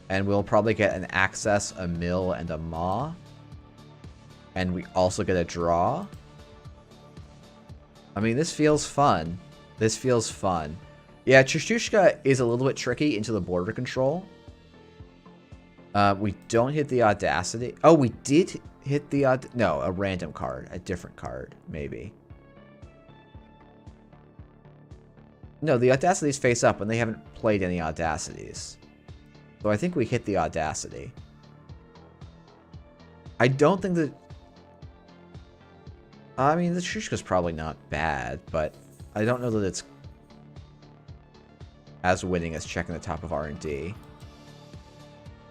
And we'll probably get an Access, a Mill, and a Maw. And we also get a draw. I mean, this feels fun. This feels fun. Yeah, Chushtushka is a little bit tricky into the border control. We don't hit the Audacity. Oh, we did hit the no, a random card. A different card, maybe. No, the Audacities face up, and they haven't played any Audacities. So I think we hit the Audacity. I don't think that... I mean, the Shushka's probably not bad, but I don't know that it's as winning as checking the top of R&D.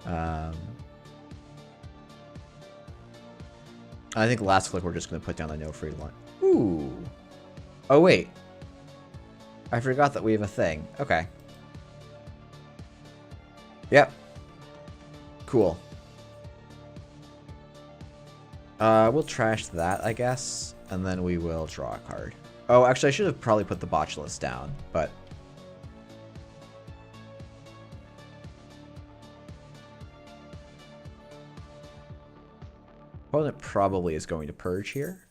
I think last click we're just going to put down the no free line. Ooh. Oh, wait. I forgot that we have a thing. Okay. Yep. Cool. We'll trash that, I guess. And then we will draw a card. Oh, actually, I should have probably put the botchless down, but... Opponent probably is going to purge here.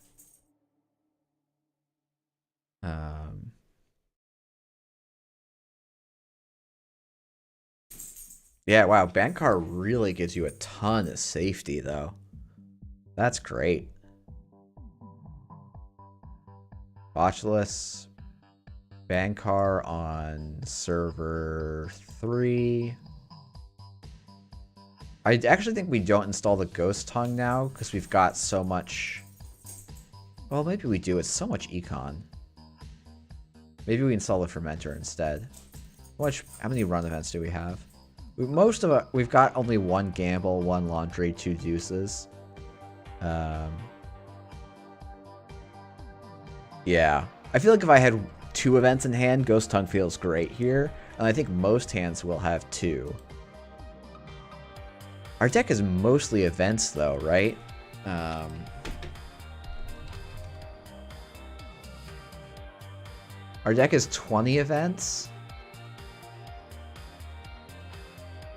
Yeah, wow. Bankhar really gives you a ton of safety, though. That's great. Botchless. Bankhar on server 3. I actually think we don't install the Ghost Tongue now, because we've got so much... Well, maybe we do. It's so much econ. Maybe we install the Fermenter instead. How many run events do we have? We've got only 1 Gamble, 1 Laundry, 2 Deuces. Yeah. I feel like if I had 2 events in hand, Ghost Tongue feels great here. And I think most hands will have 2. Our deck is mostly events, though, right? Our deck is 20 events.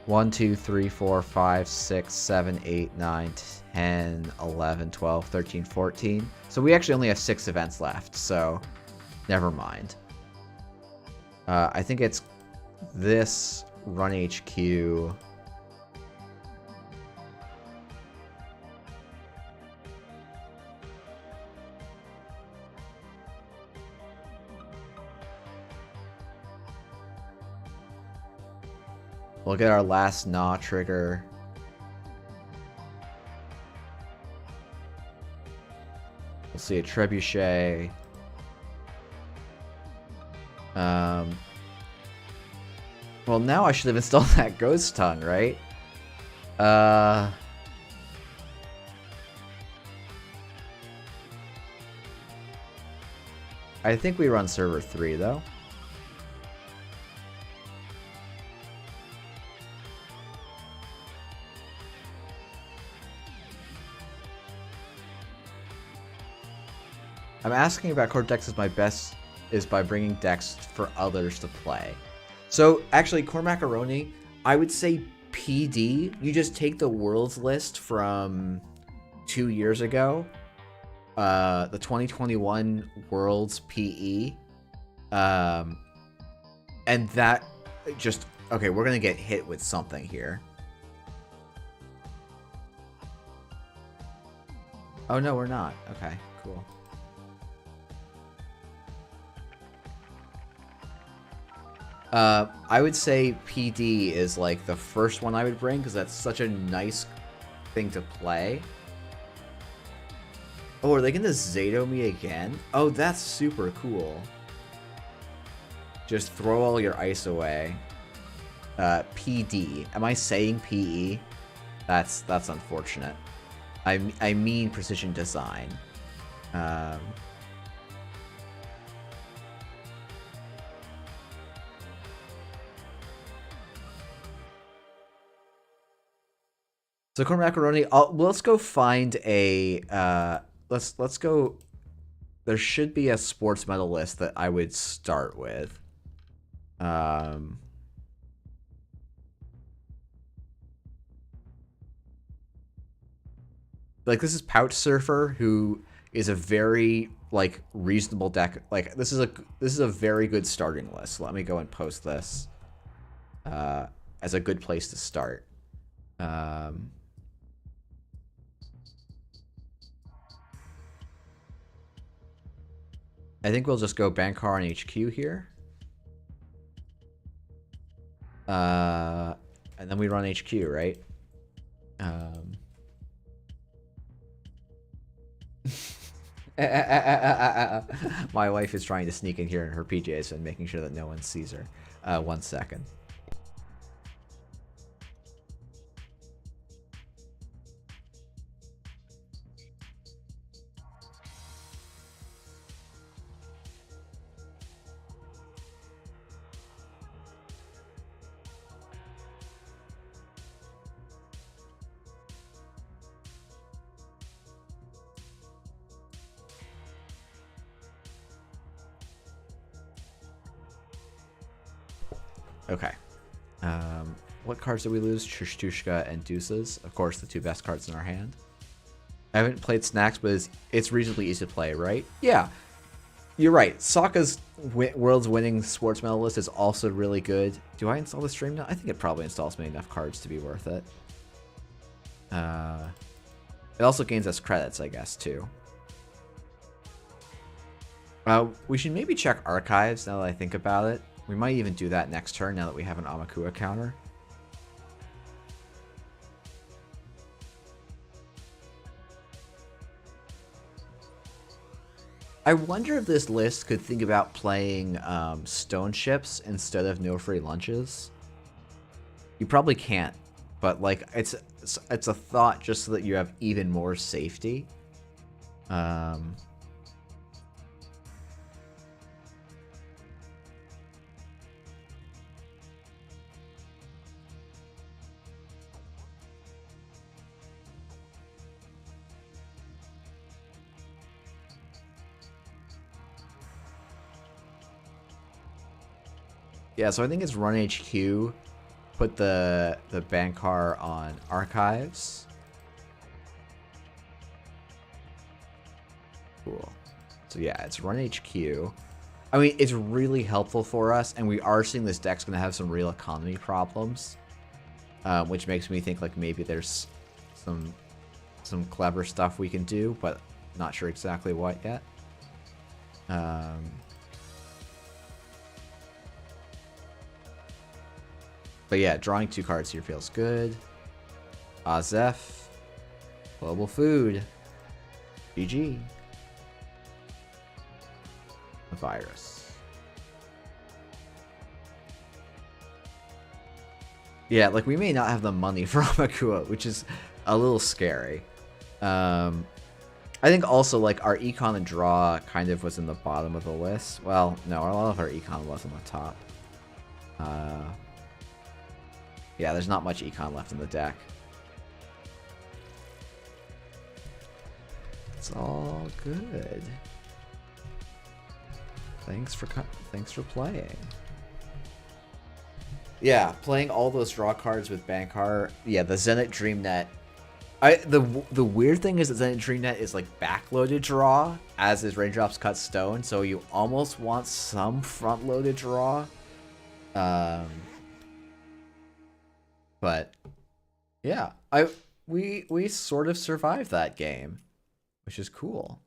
1, 2, 3, 4, 5, 6, 7, 8, 9, 10, 11, 12, 13, 14. So we actually only have 6 events left, so never mind. I think it's this, Run HQ. We'll get our last Gnaw trigger. We'll see a Trebuchet. Well, now I should have installed that Ghost Tongue, right? I think we run server 3, though. I'm asking about core decks as my best is by bringing decks for others to play. So actually, Core Macaroni, I would say PD. You just take the Worlds list from 2 years ago, the 2021 Worlds PE, and that just okay. We're gonna get hit with something here. Oh no, we're not. Okay, cool. I would say PD is like the first one I would bring because that's such a nice thing to play. Oh, are they gonna Zato me again? Oh, that's super cool. Just throw all your ice away. PD. Am I saying PE? That's unfortunate. I mean precision design. So Core Macaroni, let's go find a let's go. There should be a sports medal list that I would start with. Like this is Pouch Surfer, who is a very like reasonable deck. Like this is a very good starting list. Let me go and post this as a good place to start. I think we'll just go Bankhar and HQ here. And then we run HQ, right? My wife is trying to sneak in here in her PJs and making sure that no one sees her. 1 second. Okay. What cards did we lose? Shtushka and Deuces. Of course, the two best cards in our hand. I haven't played Snacks, but it's reasonably easy to play, right? Yeah, you're right. Sokka's world's winning sports medalist is also really good. Do I install the stream now? I think it probably installs me enough cards to be worth it. It also gains us credits, I guess, too. We should maybe check archives now that I think about it. We might even do that next turn now that we have an Amakua counter. I wonder if this list could think about playing stone ships instead of no free lunches. You probably can't, but like it's a thought just so that you have even more safety. Yeah, so I think it's run HQ, put the Bankhar on archives. Cool. So yeah, it's run HQ. I mean, it's really helpful for us, and we are seeing this deck's gonna have some real economy problems, which makes me think like maybe there's some clever stuff we can do, but not sure exactly what yet. But yeah, drawing 2 cards here feels good. Azef. Global Food. GG. A virus. Yeah, like we may not have the money for Amakua, which is a little scary. I think also like our econ and draw kind of was in the bottom of the list. Well, no, a lot of our econ was on the top. Yeah, there's not much econ left in the deck. It's all good. Thanks for playing. Yeah, playing all those draw cards with Bankhar. Yeah, the Zenit Dreamnet. The weird thing is that Zenit Dreamnet is like backloaded draw, as is Raindrops Cut Stone, so you almost want some front-loaded draw. But yeah, we sort of survived that game, which is cool.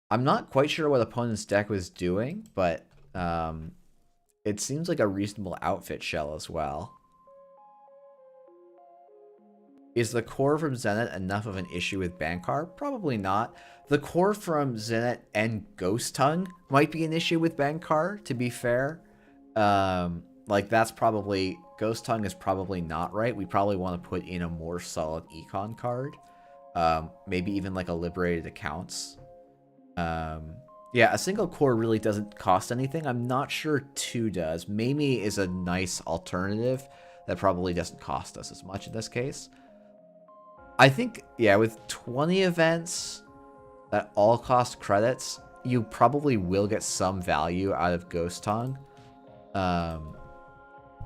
I'm not quite sure what opponent's deck was doing, but it seems like a reasonable outfit shell as well. Is the core from Zenit enough of an issue with Bankhar? Probably not. The core from Zenit and Ghost Tongue might be an issue with Bankhar, to be fair. Like that's probably... Ghost Tongue is probably not right. We probably want to put in a more solid econ card. Maybe even like a liberated accounts. Yeah, a single core really doesn't cost anything. I'm not sure 2 does. Mamie is a nice alternative that probably doesn't cost us as much in this case. I think, yeah, with 20 events that all cost credits, you probably will get some value out of Ghost Tongue.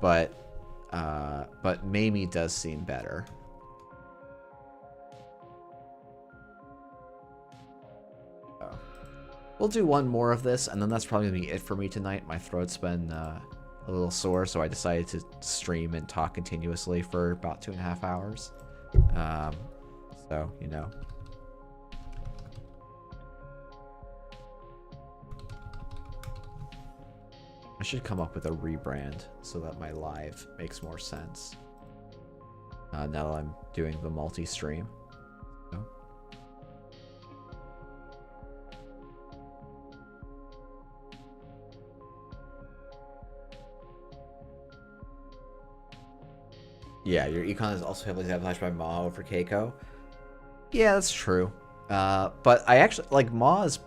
But Mamie does seem better. Oh. We'll do one more of this, and then that's probably gonna be it for me tonight. My throat's been a little sore, so I decided to stream and talk continuously for about 2.5 hours. So, you know. I should come up with a rebrand so that my live makes more sense. Now that I'm doing the multi-stream. So. Yeah, your econ is also heavily sabotaged by Ma over Keiko. Yeah, that's true. But I actually, like, Ma is...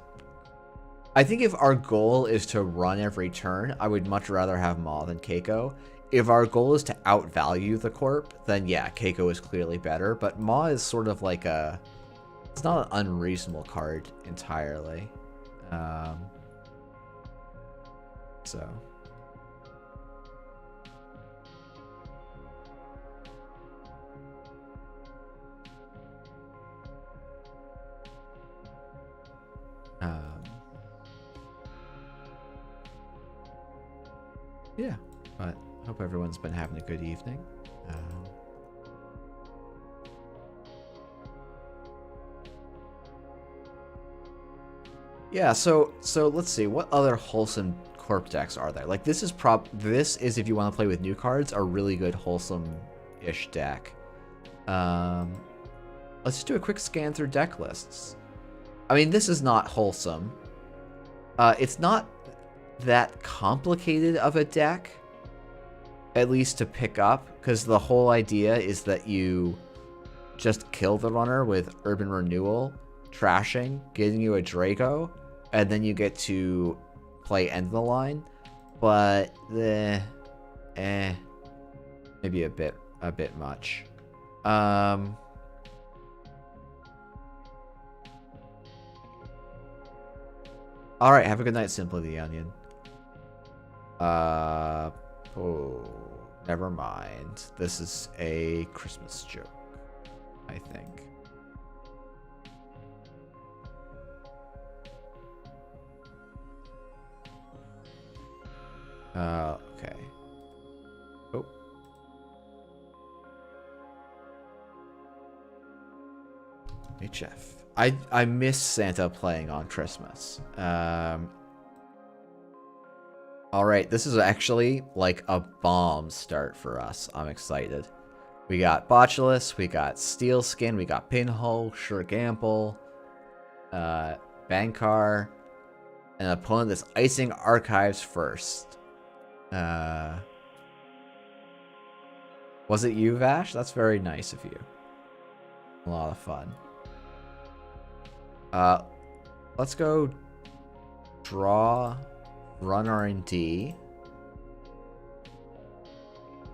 I think if our goal is to run every turn, I would much rather have Ma than Keiko. If our goal is to outvalue the corp, then yeah, Keiko is clearly better. But Ma is sort of like a... It's not an unreasonable card entirely. So... yeah, but hope everyone's been having a good evening. Yeah, so let's see, what other wholesome corp decks are there? Like, this is if you want to play with new cards, a really good wholesome-ish deck. Let's just do a quick scan through deck lists. I mean, this is not wholesome. It's not that complicated of a deck, at least to pick up, because the whole idea is that you just kill the runner with Urban Renewal, trashing, getting you a Draco, and then you get to play End of the Line. But maybe a bit much. All right, have a good night, Simply the Onion. Oh, never mind. This is a Christmas joke, I think. Okay. Oh. HF. I miss Santa playing on Christmas. Alright, this is actually like a bomb start for us. I'm excited. We got Botulus, we got Steel Skin, we got Pinhole, Sure Gamble, Bankhar, an opponent that's icing Archives first. Was it you, Vash? That's very nice of you. A lot of fun. Let's go draw, run R&D.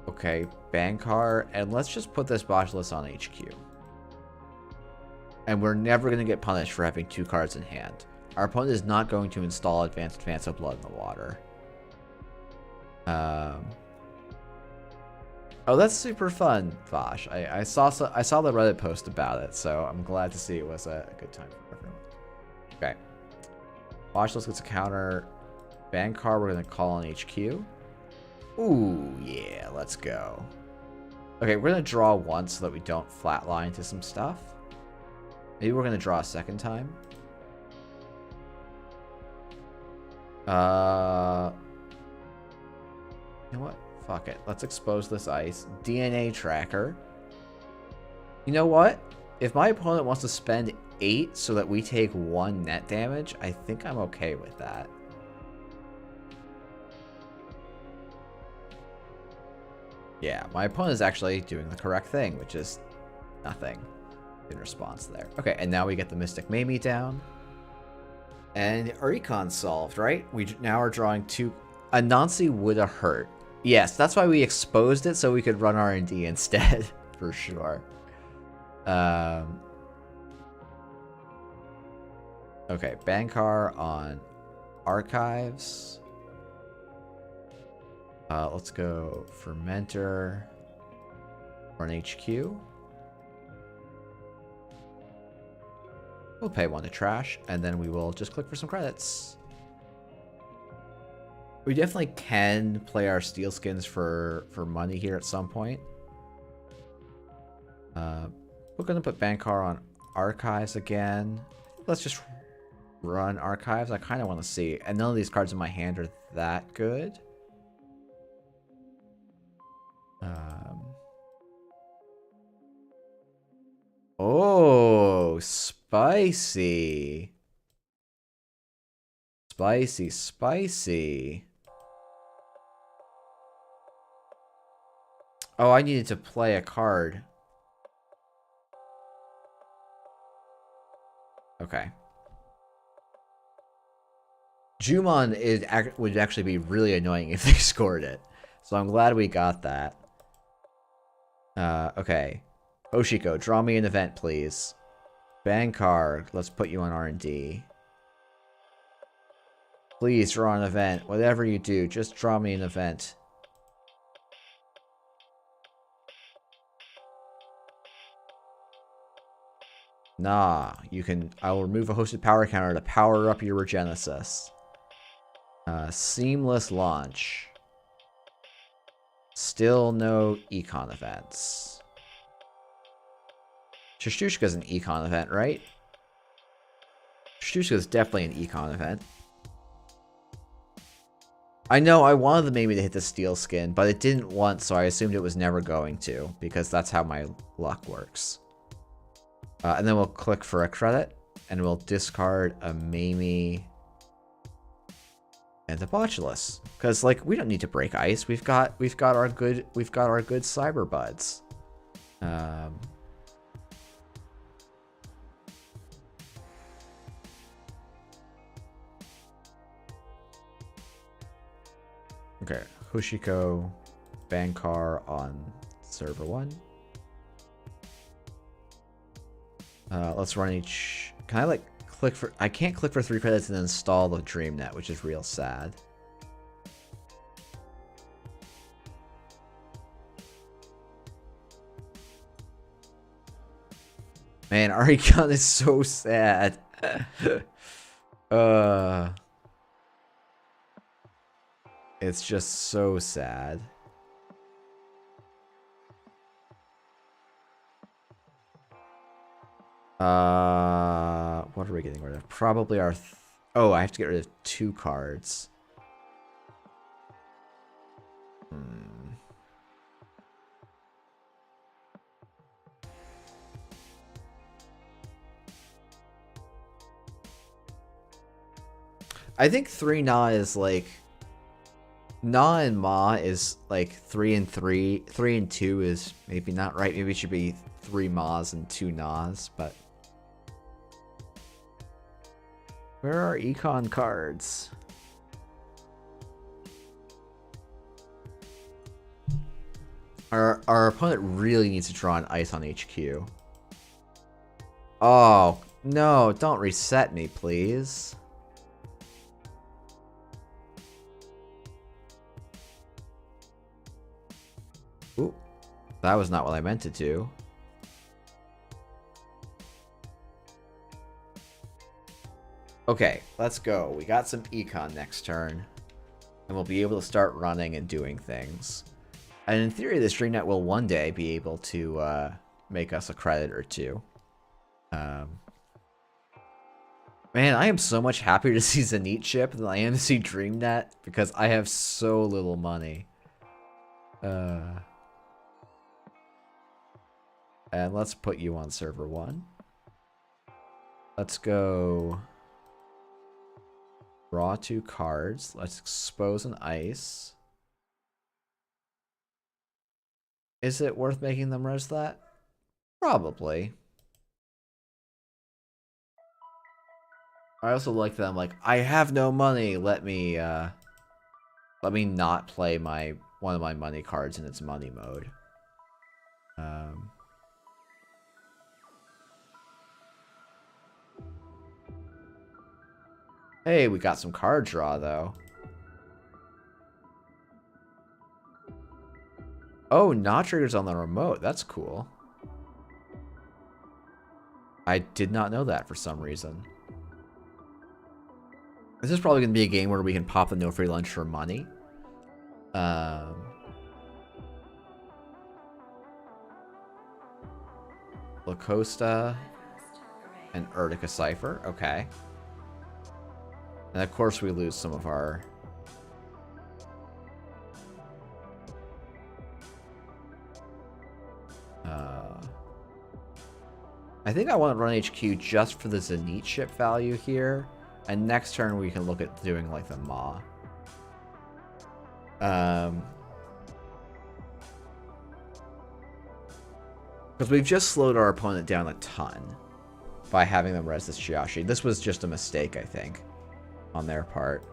Okay, Bankhar, and let's just put this Botulus on HQ. And we're never going to get punished for having 2 cards in hand. Our opponent is not going to install Advanced of Blood in the Water. Oh, that's super fun, Vosh. I saw the Reddit post about it, so I'm glad to see it was a good time for everyone. Okay. Botulus gets a counter. Bankhar, we're going to call on HQ. Ooh, yeah, let's go. Okay, we're going to draw once so that we don't flatline to some stuff. Maybe we're going to draw a second time. You know what? Fuck it. Let's expose this ice. DNA tracker. You know what? If my opponent wants to spend 8 so that we take 1 net damage, I think I'm okay with that. Yeah, my opponent is actually doing the correct thing, which is nothing in response there. Okay, and now we get the Mystic Mamie down. And our econ solved, right? We now are drawing 2... Anansi would have hurt. Yes, that's why we exposed it, so we could run R&D instead, for sure. Okay, Bankhar on Archives. Let's go Fermenter. Run HQ. We'll pay 1 to trash, and then we will just click for some credits. We definitely can play our Steel Skins for money here at some point. We're going to put Bankhar on Archives again. Let's just run Archives. I kind of want to see. And none of these cards in my hand are that good. Oh, spicy. Spicy, spicy. Oh, I needed to play a card. Okay. Jumon would actually be really annoying if they scored it. So I'm glad we got that. Okay. Hoshiko, draw me an event, please. Bankhar, let's put you on R&D. Please draw an event. Whatever you do, just draw me an event. Nah, I will remove a hosted power counter to power up your Regenesis. Seamless launch. Still no econ events. Shishtushka's an econ event, right? Shishtushka's definitely an econ event. I know I wanted the maybe to hit the steel skin, but it didn't once, so I assumed it was never going to, because that's how my luck works. And then we'll click for a credit, and we'll discard a Mamie and a Botulus, because like we don't need to break ice. We've got our good cyber buds. Okay, Hoshiko, Bankhar on server 1. Let's run each. Can I like click for? I can't click for 3 credits and then install the DreamNet, which is real sad. Man, Aricon is so sad. It's just so sad. What are we getting rid of? Probably our... oh, I have to get rid of 2 cards. I think 3 Na is like... Na and Ma is like 3 and 3. 3 and 2 is maybe not right. Maybe it should be 3 Ma's and 2 Na's, but... where are econ cards? Our opponent really needs to draw an ice on HQ. Oh, no, don't reset me, please. Ooh, that was not what I meant to do. Okay, let's go. We got some econ next turn. And we'll be able to start running and doing things. And in theory, this DreamNet will one day be able to make us a credit or 2. Man, I am so much happier to see Zenith ship than I am to see DreamNet because I have so little money. And let's put you on server 1. Let's go... draw 2 cards. Let's expose an ice. Is it worth making them res that? Probably. I also like that I'm like, I have no money. Let me not play one of my money cards in its money mode. Hey, we got some card draw though. Oh, not triggers on the remote. That's cool. I did not know that for some reason. This is probably going to be a game where we can pop the no free lunch for money. Lacosta and Urtica Cypher. Okay. And of course we lose some of our... I think I want to run HQ just for the Zenith ship value here. And next turn we can look at doing like the Ma. Because we've just slowed our opponent down a ton by having them res this Chiashi. This was just a mistake, I think, on their part.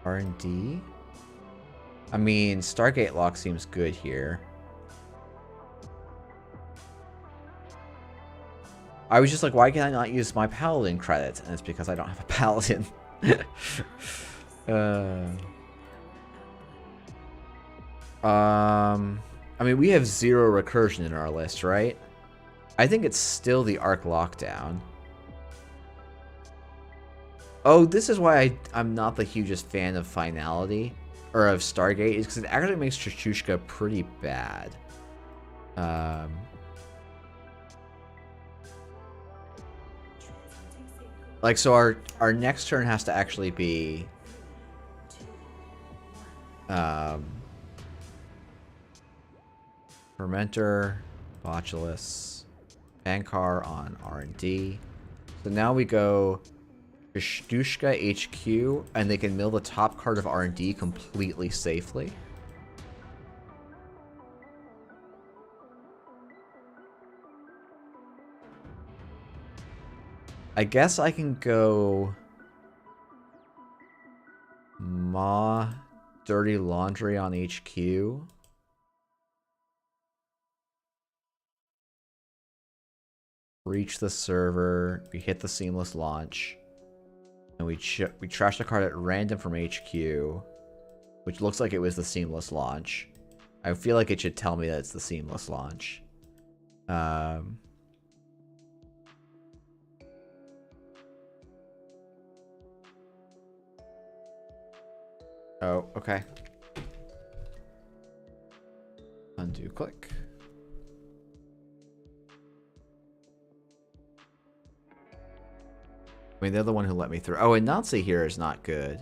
R&D? I mean, Stargate Lock seems good here. I was just like, why can I not use my Paladin credits? And it's because I don't have a Paladin. I mean, we have 0 recursion in our list, right? I think it's still the Arc Lockdown. Oh, this is why I'm not the hugest fan of Finality, or of Stargate, is because it actually makes Chushushka pretty bad. Like, so our next turn has to actually be... Fermenter, Botulus, Bankhar on R&D. So now we go Chushushka HQ, and they can mill the top card of R&D completely safely. I guess I can go Ma Dirty Laundry on HQ. Reach the server. We hit the seamless launch. And we trash the card at random from HQ, which looks like it was the seamless launch. I feel like it should tell me that it's the seamless launch. Oh, okay. Undo click. I mean, they're the one who let me through. Oh, and Nazi here is not good.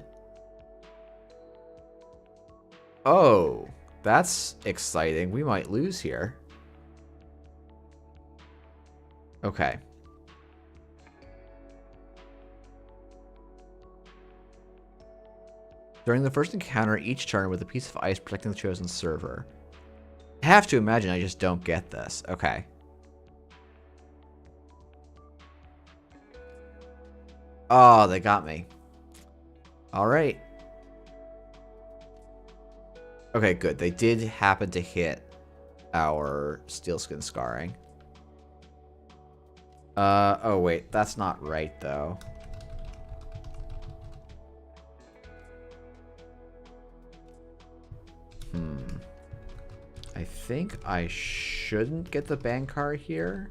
Oh, that's exciting. We might lose here. Okay. During the first encounter, each turn with a piece of ice protecting the chosen server. I have to imagine I just don't get this. Okay. Oh, they got me. All right. Okay, good. They did happen to hit our Steelskin Scarring. Oh wait, that's not right though. I think I shouldn't get the Bankhar here.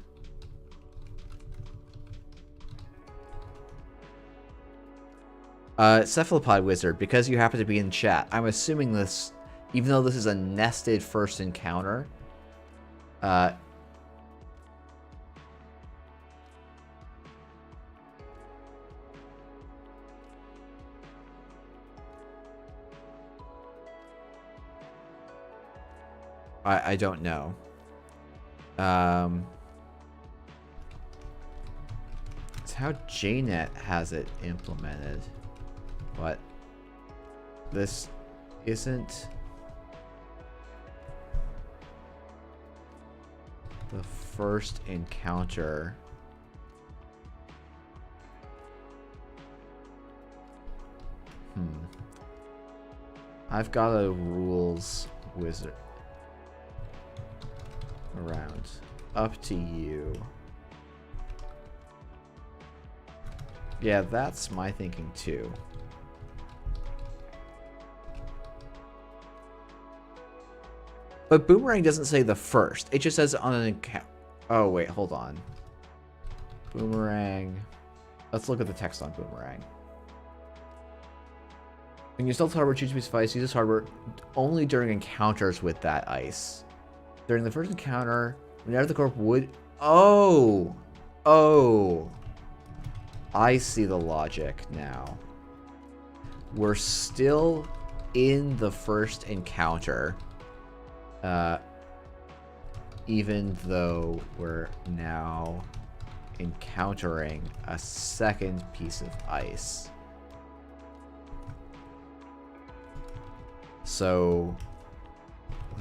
Cephalopod Wizard, because you happen to be in chat, I'm assuming this, even though this is a nested first encounter, I don't know. It's how JNet has it implemented. But this isn't the first encounter. I've got a rules wizard around. Up to you. Yeah, that's my thinking too. But Boomerang doesn't say the first. It just says on an account. Oh, wait, hold on. Boomerang. Let's look at the text on Boomerang. When you stealth hardware, choose a piece of ice. Use this hardware only during encounters with that ice. During the first encounter, whenever the corp would... Oh! Oh! I see the logic now. We're still in the first encounter. Even though we're now encountering a second piece of ice. So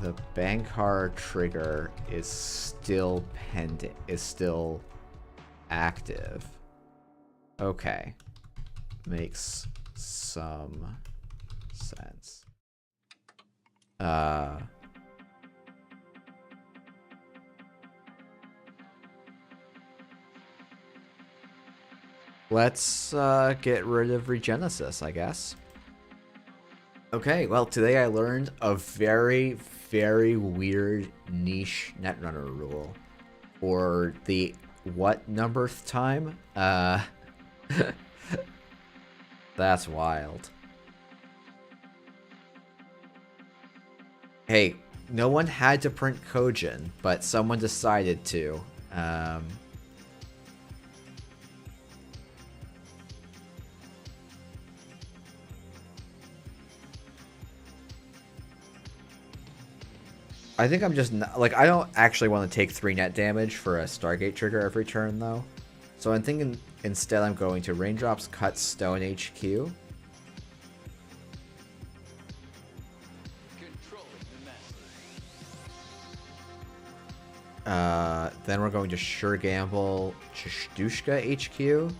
the Bankhar trigger is still pending, is still active. Okay. Makes some sense. Let's get rid of Regenesis, I guess. Okay, well, today I learned a very, very weird niche Netrunner rule for the what numberth time? That's wild. Hey, no one had to print Kojin, but someone decided to. I think I'm just not, like, I don't actually want to take 3 net damage for a Stargate trigger every turn, though. So I'm thinking instead I'm going to Raindrops cut Stone HQ. Then we're going to Sure Gamble Chishtushka HQ.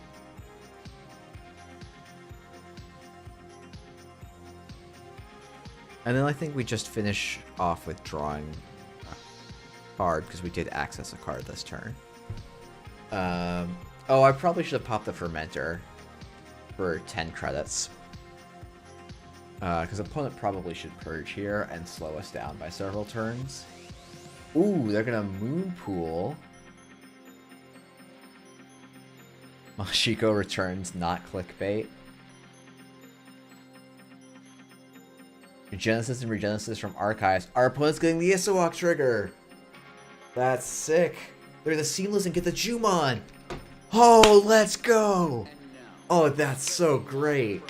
And then I think we just finish off with drawing a card, because we did access a card this turn. Oh, I probably should have popped the Fermenter for 10 credits. Because opponent probably should purge here and slow us down by several turns. Ooh, they're gonna Moon Pool. Hoshiko returns, not clickbait. Regenesis and Regenesis from Archives. Our opponent's getting the Isawok trigger! That's sick. They're gonna Seamless and get the Jumon! Oh, let's go! Oh, that's so great.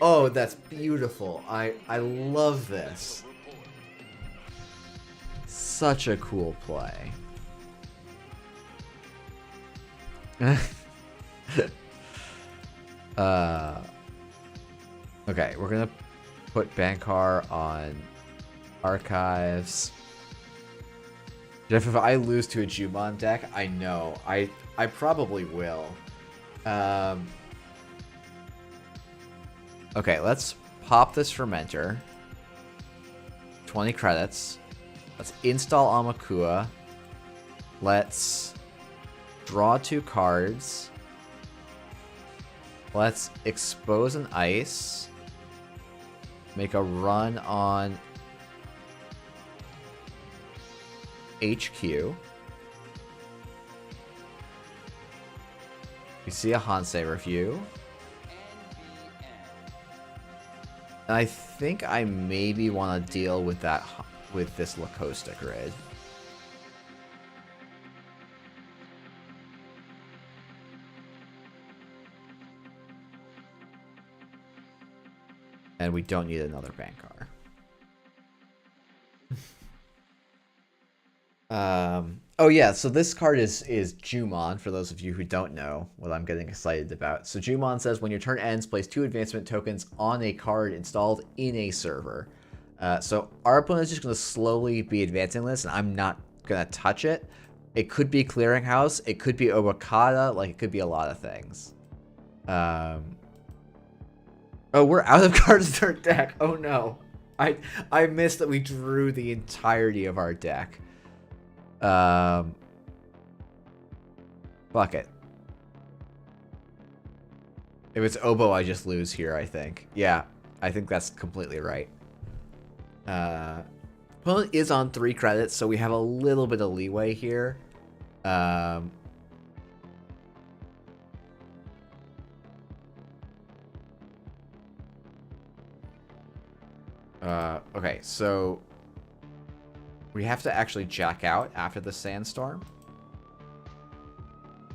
Oh, that's beautiful. I love this. Such a cool play. Okay, we're gonna put Bankhar on Archives. Jeff, if I lose to a Jumon deck, I know. I probably will. Okay, let's pop this Fermenter. 20 credits. Let's install Amakua. Let's draw 2 cards. Let's expose an ice. Make a run on HQ. We see a Hansei review. And I think I maybe want to deal with that with this Lacosta grid. And we don't need another Bankhar. Oh yeah, so this card is Jumon, for those of you who don't know what I'm getting excited about. So Jumon says, when your turn ends, place 2 advancement tokens on a card installed in a server. So our opponent is just going to slowly be advancing this, and I'm not going to touch it. It could be Clearinghouse, it could be Obokata, like it could be a lot of things. Oh, we're out of cards in our deck. Oh no. I missed that we drew the entirety of our deck. Fuck it. If it's Obo, I just lose here, I think. Yeah, I think that's completely right. Opponent is on 3 credits, so we have a little bit of leeway here. Okay, so we have to actually jack out after the Sandstorm.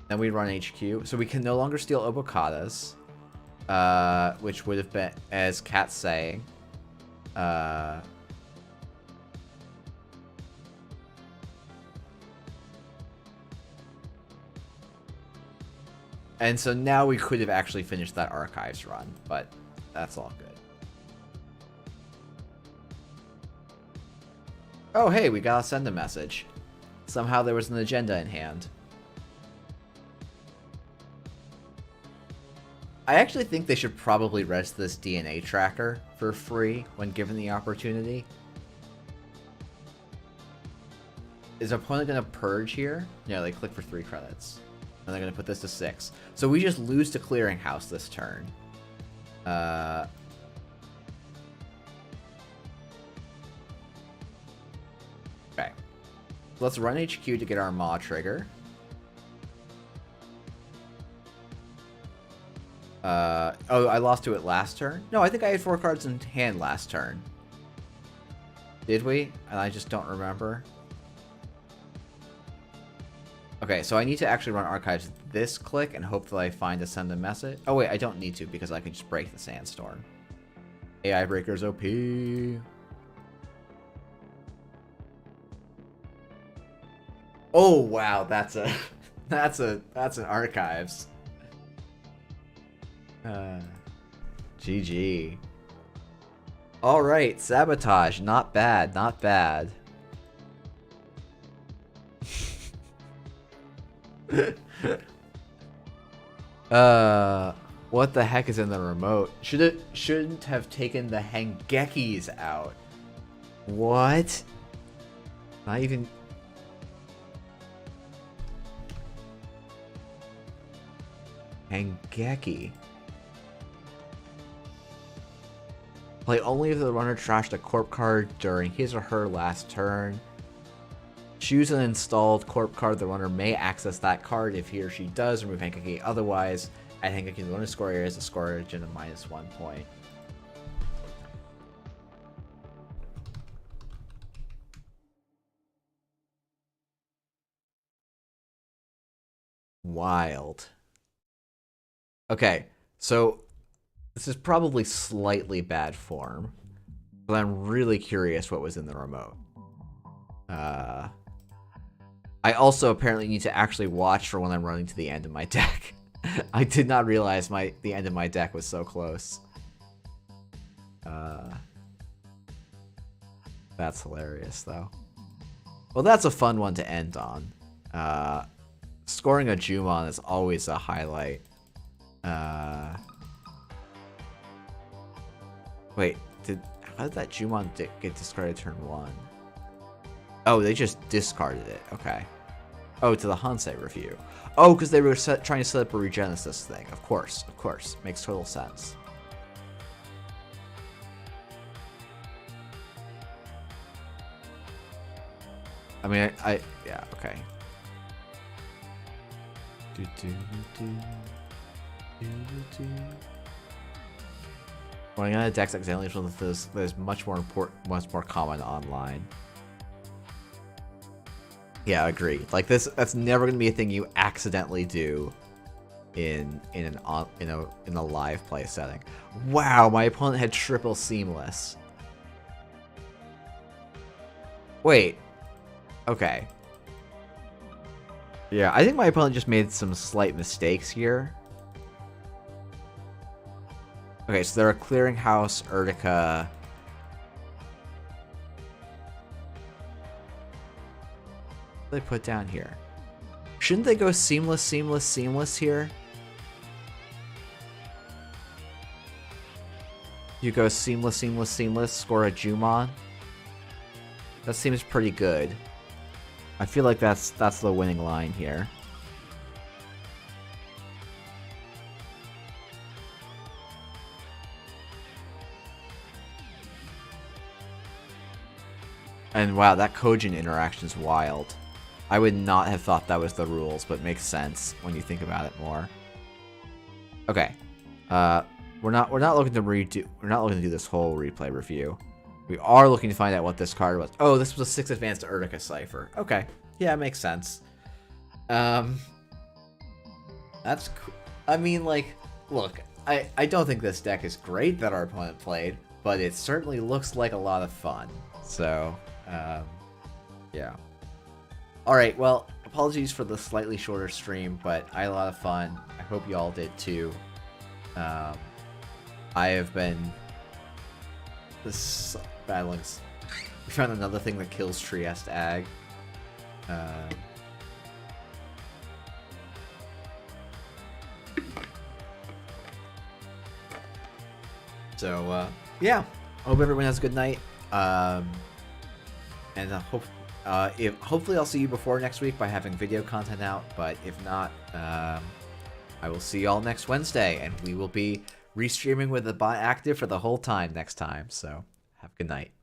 Then we run HQ. So we can no longer steal Obokatas, which would have been, as Kat's saying, and so now we could have actually finished that Archives run, but that's all good. Oh, hey, we gotta send a message. Somehow there was an agenda in hand. I actually think they should probably rest this DNA tracker for free when given the opportunity. Is our opponent going to purge here? Yeah, they click for 3 credits. And they're going to put this to 6. So we just lose to Clearinghouse this turn. Okay. Let's run HQ to get our Maw trigger. Oh, I lost to it last turn? No, I think I had 4 cards in hand last turn. Did we? And I just don't remember. Okay, so I need to actually run Archives this click and hope that I find a send a message. Oh wait, I don't need to because I can just break the Sandstorm. AI Breaker's OP. Oh wow, that's a that's an Archives. GG. Alright, Sabotage. Not bad, not bad. What the heck is in the remote? Shouldn't have taken the Hengekis out. What? Not even... Hengeki. Play only if the runner trashed a corp card during his or her last turn. Choose an installed corp card. The runner may access that card. If he or she does, remove Hengeki. Otherwise, add Hengeki to the runner's score area as a score origin of -1 point. Wild. Okay, so this is probably slightly bad form, but I'm really curious what was in the remote. I also apparently need to actually watch for when I'm running to the end of my deck. I did not realize the end of my deck was so close. That's hilarious, though. Well, that's a fun one to end on. Scoring a Jumon is always a highlight. Wait, how did that Jumon get discarded turn 1? Oh, they just discarded it. Okay. Oh, to the Hansei review. Oh, because they were trying to set up a Regenesis thing. Of course, of course. Makes total sense. I mean, yeah, okay. Running out of decks accidentally is one of those that is much more common online. Yeah, agreed. Like that's never gonna be a thing you accidentally do in a live play setting. Wow, my opponent had triple seamless. Wait. Okay. Yeah, I think my opponent just made some slight mistakes here. Okay, so they're a Clearinghouse, Urtica. What do they put down here? Shouldn't they go seamless, seamless, seamless here? You go seamless, seamless, seamless, score a Jumon. That seems pretty good. I feel like that's the winning line here. And wow, that Kojin interaction is wild. I would not have thought that was the rules, but makes sense when you think about it more. Okay, we're not looking to do this whole replay review. We are looking to find out what this card was. Oh, this was a 6 advanced Urtica Cipher. Okay, yeah, it makes sense. That's cool. I mean, like, look, I don't think this deck is great that our opponent played, but it certainly looks like a lot of fun. So, yeah. Alright, well, apologies for the slightly shorter stream, but I had a lot of fun. I hope you all did too. I have been battling We found another thing that kills Trieste Ag. So, yeah. I hope everyone has a good night. And hopefully I'll see you before next week by having video content out. But if not, I will see you all next Wednesday, and we will be restreaming with the bot active for the whole time next time. So have a good night.